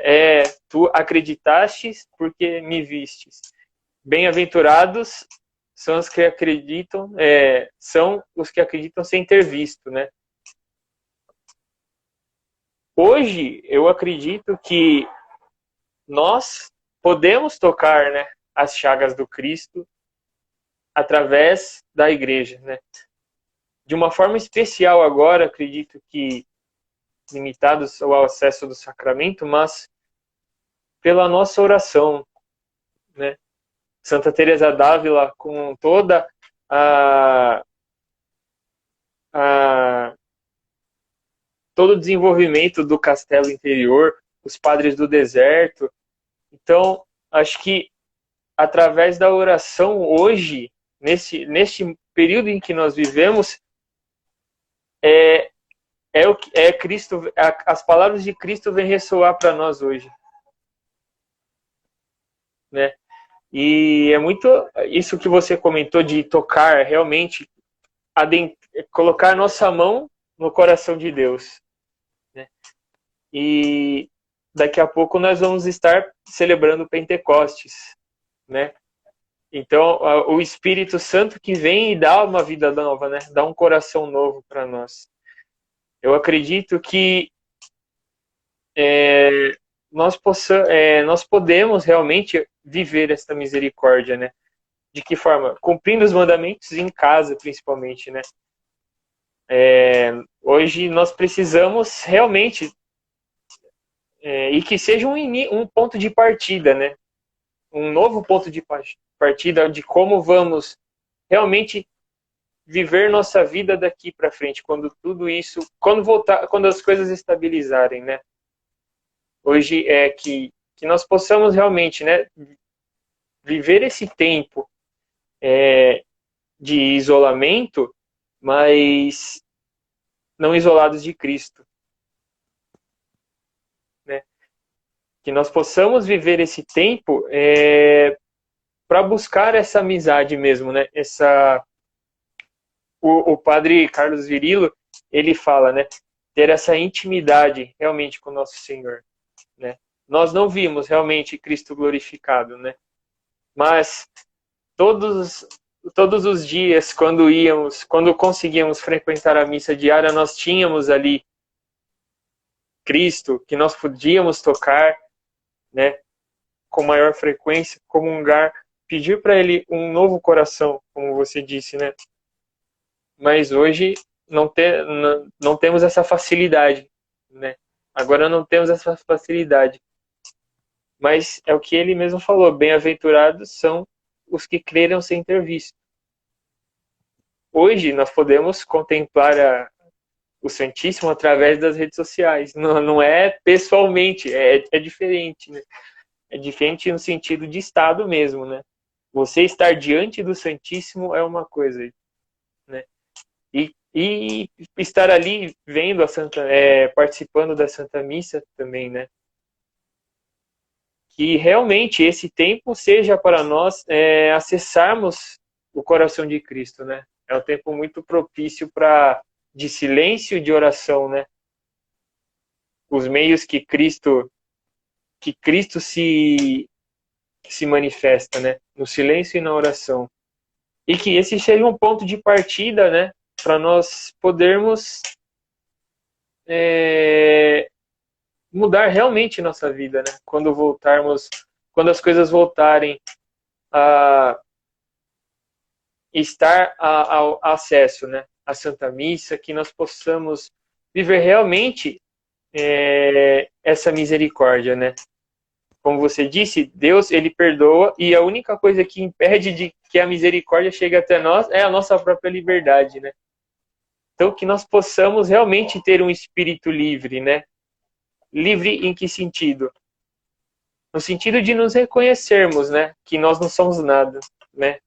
tu acreditastes porque me vistes. Bem-aventurados são os que acreditam, são os que acreditam sem ter visto, né? Hoje eu acredito que nós podemos tocar, né, as chagas do Cristo através da igreja, né? De uma forma especial agora, acredito que limitados ao acesso do sacramento, mas pela nossa oração, né? Santa Teresa d'Ávila, com toda a, a todo o desenvolvimento do castelo interior, os padres do deserto. Então, acho que através da oração hoje, neste período em que nós vivemos, é, o que é Cristo, as palavras de Cristo vêm ressoar para nós hoje, né? E é muito isso que você comentou de tocar, realmente colocar nossa mão no coração de Deus, né? E daqui a pouco nós vamos estar celebrando Pentecostes, né? Então, o Espírito Santo que vem e dá uma vida nova, né? Dá um coração novo para nós. Eu acredito que nós podemos realmente viver esta misericórdia, né? De que forma? Cumprindo os mandamentos em casa, principalmente, né? Hoje nós precisamos realmente, e que seja um ponto de partida, né? Um novo ponto de partida de como vamos realmente viver nossa vida daqui para frente, quando tudo isso, quando voltar, quando as coisas estabilizarem, né? Hoje é que nós possamos realmente, né, viver esse tempo de isolamento, mas não isolados de Cristo, né? Que nós possamos viver esse tempo para buscar essa amizade mesmo, né? O padre Carlos Virilo, ele fala, né? Ter essa intimidade realmente com o nosso Senhor, né? Nós não vimos realmente Cristo glorificado, né? Mas todos todos os dias, quando conseguíamos frequentar a missa diária, nós tínhamos ali Cristo, que nós podíamos tocar, né, com maior frequência, comungar, pedir para Ele um novo coração, como você disse, né? Mas hoje não temos essa facilidade, né? Agora não temos essa facilidade. Mas é o que ele mesmo falou, bem-aventurados são os que creram sem ter visto. Hoje nós podemos contemplar o Santíssimo através das redes sociais. Não é pessoalmente, é diferente, né? É diferente no sentido de estado mesmo, né? Você estar diante do Santíssimo é uma coisa, né? E estar ali vendo a participando da Santa Missa também, né? Que realmente esse tempo seja para nós acessarmos o coração de Cristo, né? É um tempo muito propício para de silêncio e de oração, né? Os meios que Cristo se manifesta, né? No silêncio e na oração. E que esse seja um ponto de partida, né? Para nós podermos mudar realmente nossa vida, né? Quando as coisas voltarem a estar ao acesso, né? À Santa Missa, que nós possamos viver realmente essa misericórdia, né? Como você disse, Deus, ele perdoa e a única coisa que impede de que a misericórdia chegue até nós é a nossa própria liberdade, né? Então, que nós possamos realmente ter um espírito livre, né? Livre em que sentido? No sentido de nos reconhecermos, né? Que nós não somos nada, né?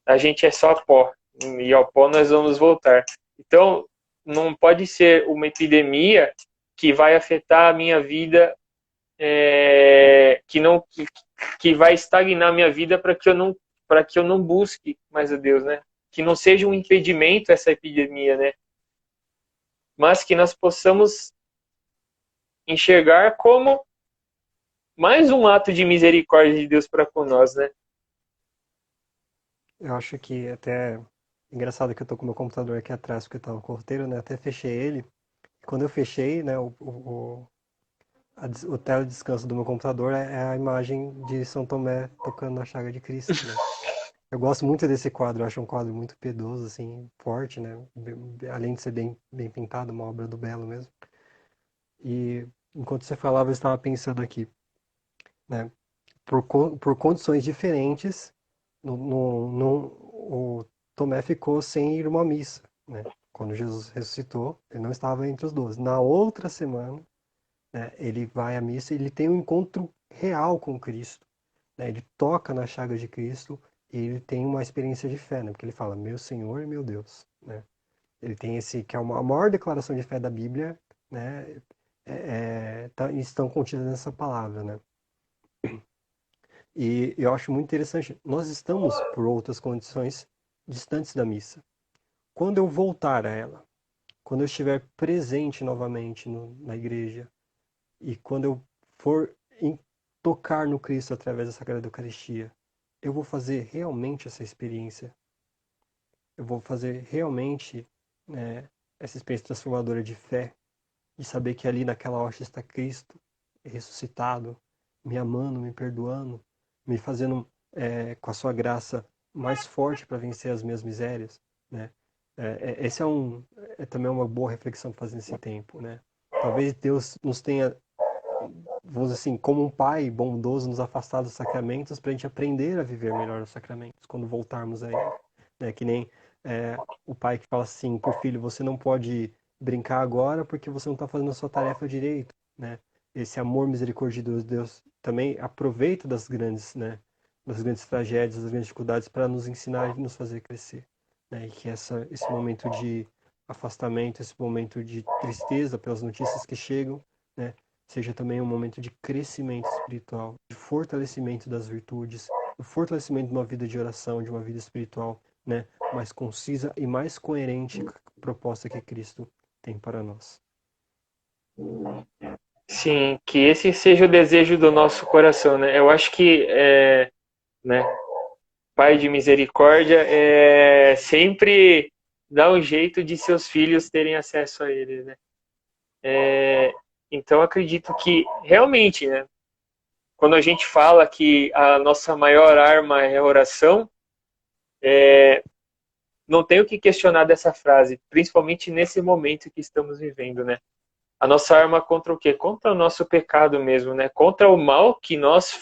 A gente é só pó e ao pó nós vamos voltar. Então, não pode ser uma epidemia que vai afetar a minha vida, que vai estagnar a minha vida para que eu não busque mais a Deus, né? Que não seja um impedimento essa epidemia, né? Mas que nós possamos enxergar como mais um ato de misericórdia de Deus para com nós, né? Eu acho que até engraçado que eu tô com o meu computador aqui atrás, porque tava com o roteiro, né? Até fechei ele. Quando eu fechei, né, o teledescanso do meu computador é a imagem de São Tomé tocando na chaga de Cristo, né? Eu gosto muito desse quadro, eu acho um quadro muito piedoso, assim, forte, né? Além de ser bem pintado, uma obra do Belo mesmo. E enquanto você falava, eu estava pensando aqui, né? Por condições diferentes, o Tomé ficou sem ir a uma missa, né? Quando Jesus ressuscitou, ele não estava entre os 12. Na outra semana, né, ele vai à missa e ele tem um encontro real com Cristo, né? Ele toca na chaga de Cristo e ele tem uma experiência de fé, né? Porque ele fala, meu Senhor e meu Deus, né? Ele tem esse, que é a maior declaração de fé da Bíblia, né? Estão contidas nessa palavra, né? E eu acho muito interessante, nós estamos, por outras condições, distantes da missa. Quando eu voltar a ela, quando eu estiver presente novamente na igreja, e quando eu for tocar no Cristo através da Sagrada Eucaristia, eu vou fazer realmente essa experiência. Eu vou fazer realmente, né, essa experiência transformadora de fé, de saber que ali naquela hóstia está Cristo ressuscitado, me amando, me perdoando, me fazendo com a sua graça mais forte para vencer as minhas misérias, né? Esse também uma boa reflexão para fazer nesse tempo, né? Talvez Deus nos tenha, vamos dizer assim, como um pai bondoso, nos afastado dos sacramentos para a gente aprender a viver melhor os sacramentos quando voltarmos a ele, né? Que nem o pai que fala assim pro filho, você não pode brincar agora porque você não está fazendo a sua tarefa direito, né? Esse amor misericordioso de Deus também aproveita das grandes, né? Das grandes tragédias, das grandes dificuldades para nos ensinar e nos fazer crescer, né? E que esse momento de afastamento, esse momento de tristeza pelas notícias que chegam, né? Seja também um momento de crescimento espiritual, de fortalecimento das virtudes, do fortalecimento de uma vida de oração, de uma vida espiritual, né? Mais concisa e mais coerente com a proposta que Cristo tem para nós. Sim, que esse seja o desejo do nosso coração, né? Eu acho que, né, Pai de misericórdia sempre dá um jeito de seus filhos terem acesso a ele, né? Então acredito que realmente, né, quando a gente fala que a nossa maior arma é a oração, não tem o que questionar dessa frase, principalmente nesse momento que estamos vivendo, né? A nossa arma contra o quê? Contra o nosso pecado mesmo, né? Contra o mal que nós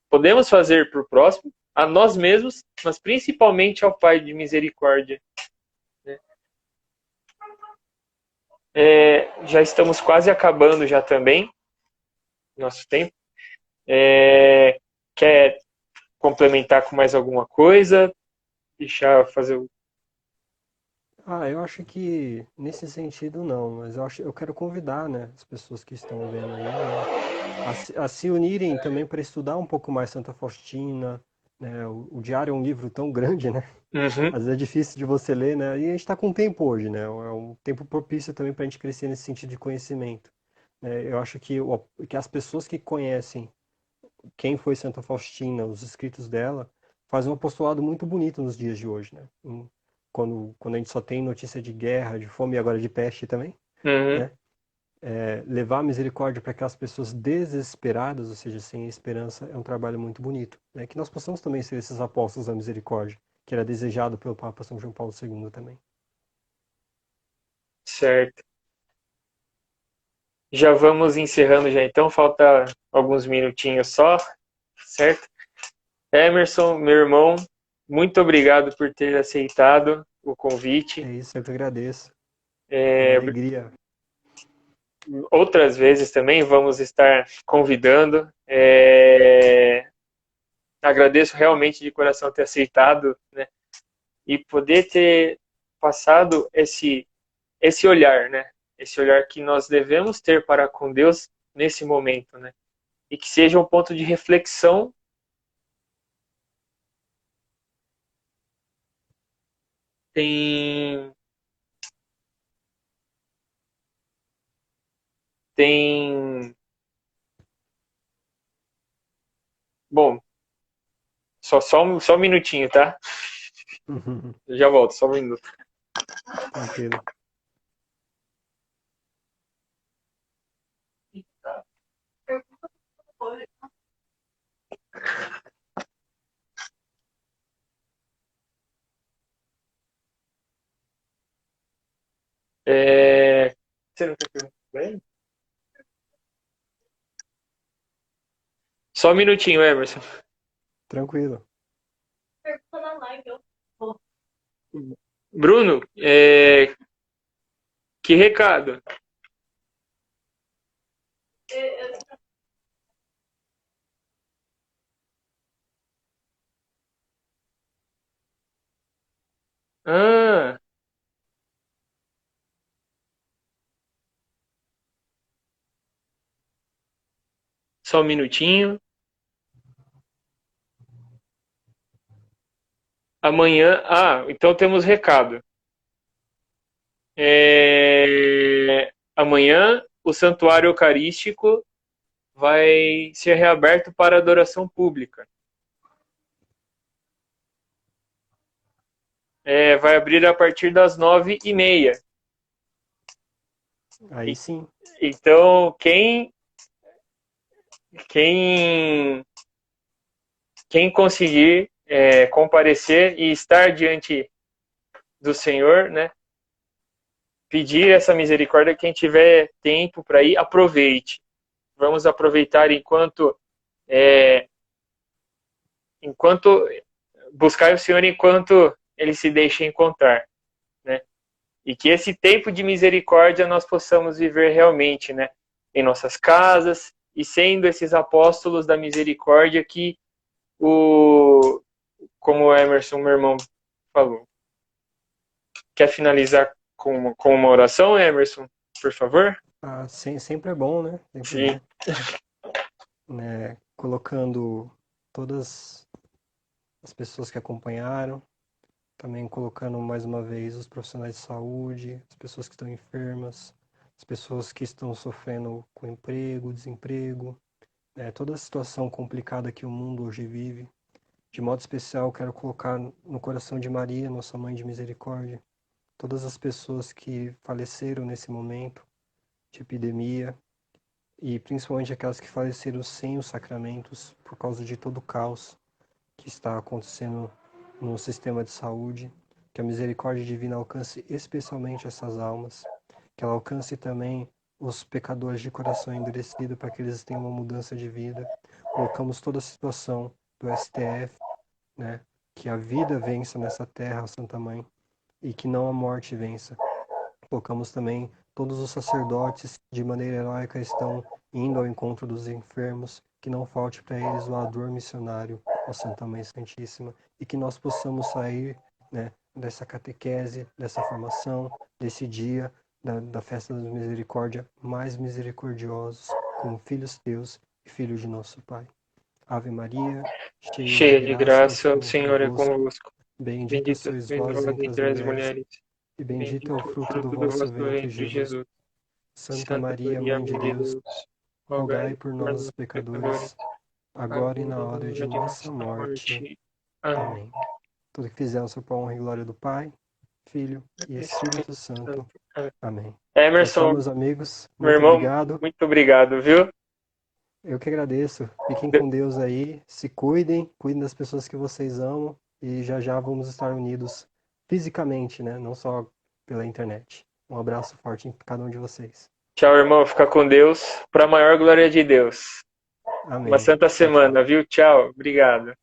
podemos fazer para o próximo, a nós mesmos, mas principalmente ao Pai de misericórdia. Né? Já estamos quase acabando já também, nosso tempo. Quer complementar com mais alguma coisa? Deixar fazer o... Eu acho que nesse sentido não, mas eu quero convidar, né, as pessoas que estão vendo aí, né, a se unirem também para estudar um pouco mais Santa Faustina, né, o Diário é um livro tão grande, né, Uhum. às vezes é difícil de você ler, né, e a gente está com tempo hoje, né, é um tempo propício também para a gente crescer nesse sentido de conhecimento. Eu acho que as pessoas que conhecem quem foi Santa Faustina, os escritos dela, fazem um apostolado muito bonito nos dias de hoje, né? Quando a gente só tem notícia de guerra, de fome e agora de peste também, Uhum. né? Levar a misericórdia para aquelas pessoas desesperadas, ou seja, sem esperança, é um trabalho muito bonito. Né? Que nós possamos também ser esses apóstolos da misericórdia, que era desejado pelo Papa São João Paulo II também. Certo. Já vamos encerrando já, então falta alguns minutinhos só, certo? Emerson, meu irmão, muito obrigado por ter aceitado o convite. É isso, eu que agradeço. É uma alegria. Outras vezes também vamos estar convidando. Agradeço realmente de coração ter aceitado, né? E poder ter passado esse olhar, né? Esse olhar que nós devemos ter para com Deus nesse momento, né? E que seja um ponto de reflexão. Tem tem bom, só um minutinho, tá? Eu já volto, só um minuto. Tranquilo. Você não quer perguntar? Só um minutinho, Emerson. Tranquilo. Bruno, que recado? Ah, só um minutinho. Amanhã. Então temos recado. Amanhã o Santuário Eucarístico vai ser reaberto para adoração pública. Vai abrir a partir das 9h30. Aí sim. Então, quem conseguir comparecer e estar diante do Senhor, né? Pedir essa misericórdia, quem tiver tempo para ir, aproveite. Vamos aproveitar enquanto buscar o Senhor enquanto ele se deixa encontrar, né? E que esse tempo de misericórdia nós possamos viver realmente, né? Em nossas casas e sendo esses apóstolos da misericórdia que como o Emerson, meu irmão, falou. Quer finalizar com uma oração, Emerson, por favor? Sempre é bom, né? Sempre Sim. bom. Né? Colocando todas as pessoas que acompanharam, também colocando mais uma vez os profissionais de saúde, as pessoas que estão enfermas, as pessoas que estão sofrendo com emprego, desemprego, né? Toda a situação complicada que o mundo hoje vive. De modo especial, quero colocar no coração de Maria, nossa Mãe de Misericórdia, todas as pessoas que faleceram nesse momento de epidemia e principalmente aquelas que faleceram sem os sacramentos por causa de todo o caos que está acontecendo no sistema de saúde. Que a misericórdia divina alcance especialmente essas almas, que ela alcance também os pecadores de coração endurecido para que eles tenham uma mudança de vida. Colocamos toda a situação do STF, né? Que a vida vença nessa terra, Santa Mãe, e que não a morte vença. Colocamos também todos os sacerdotes de maneira heróica estão indo ao encontro dos enfermos, que não falte para eles o ardor missionário, ó Santa Mãe Santíssima, e que nós possamos sair, né, dessa catequese, dessa formação, desse dia da festa da misericórdia, mais misericordiosos, como filhos teus e filhos de nosso Pai. Ave Maria, cheia de Cheia de graça, o graça, o Senhor é Senhor é convosco. convosco. Bendita Bendita sois sois vós vós entre as entre as mulheres, mulheres, e e bendito é o bendito é o fruto do fruto do vosso vosso ventre, ventre, Jesus. Jesus. Santa Santa Maria, Maria, Mãe de Mãe de Deus, Deus, rogai rogai por por nós, nós, pecadores, pecadores, agora e agora na e na hora de hora de nossa nossa morte. morte. Amém. Amém. Tudo que fizemos foi para a honra e glória do Pai, Filho e Espírito Espírito Santo. Santo. Amém. Amém. Tchau, tchau, Emerson, meus amigos. meu Muito irmão, obrigado. muito obrigado, viu? Eu que agradeço. Fiquem com Deus aí. Se cuidem, cuidem das pessoas que vocês amam. E já já vamos estar unidos fisicamente, né? Não só pela internet. Um abraço forte em cada um de vocês. Tchau, irmão. Fica com Deus. Para a maior glória de Deus. Uma Amém. santa Tchau, tchau. semana, viu? Tchau. Obrigado.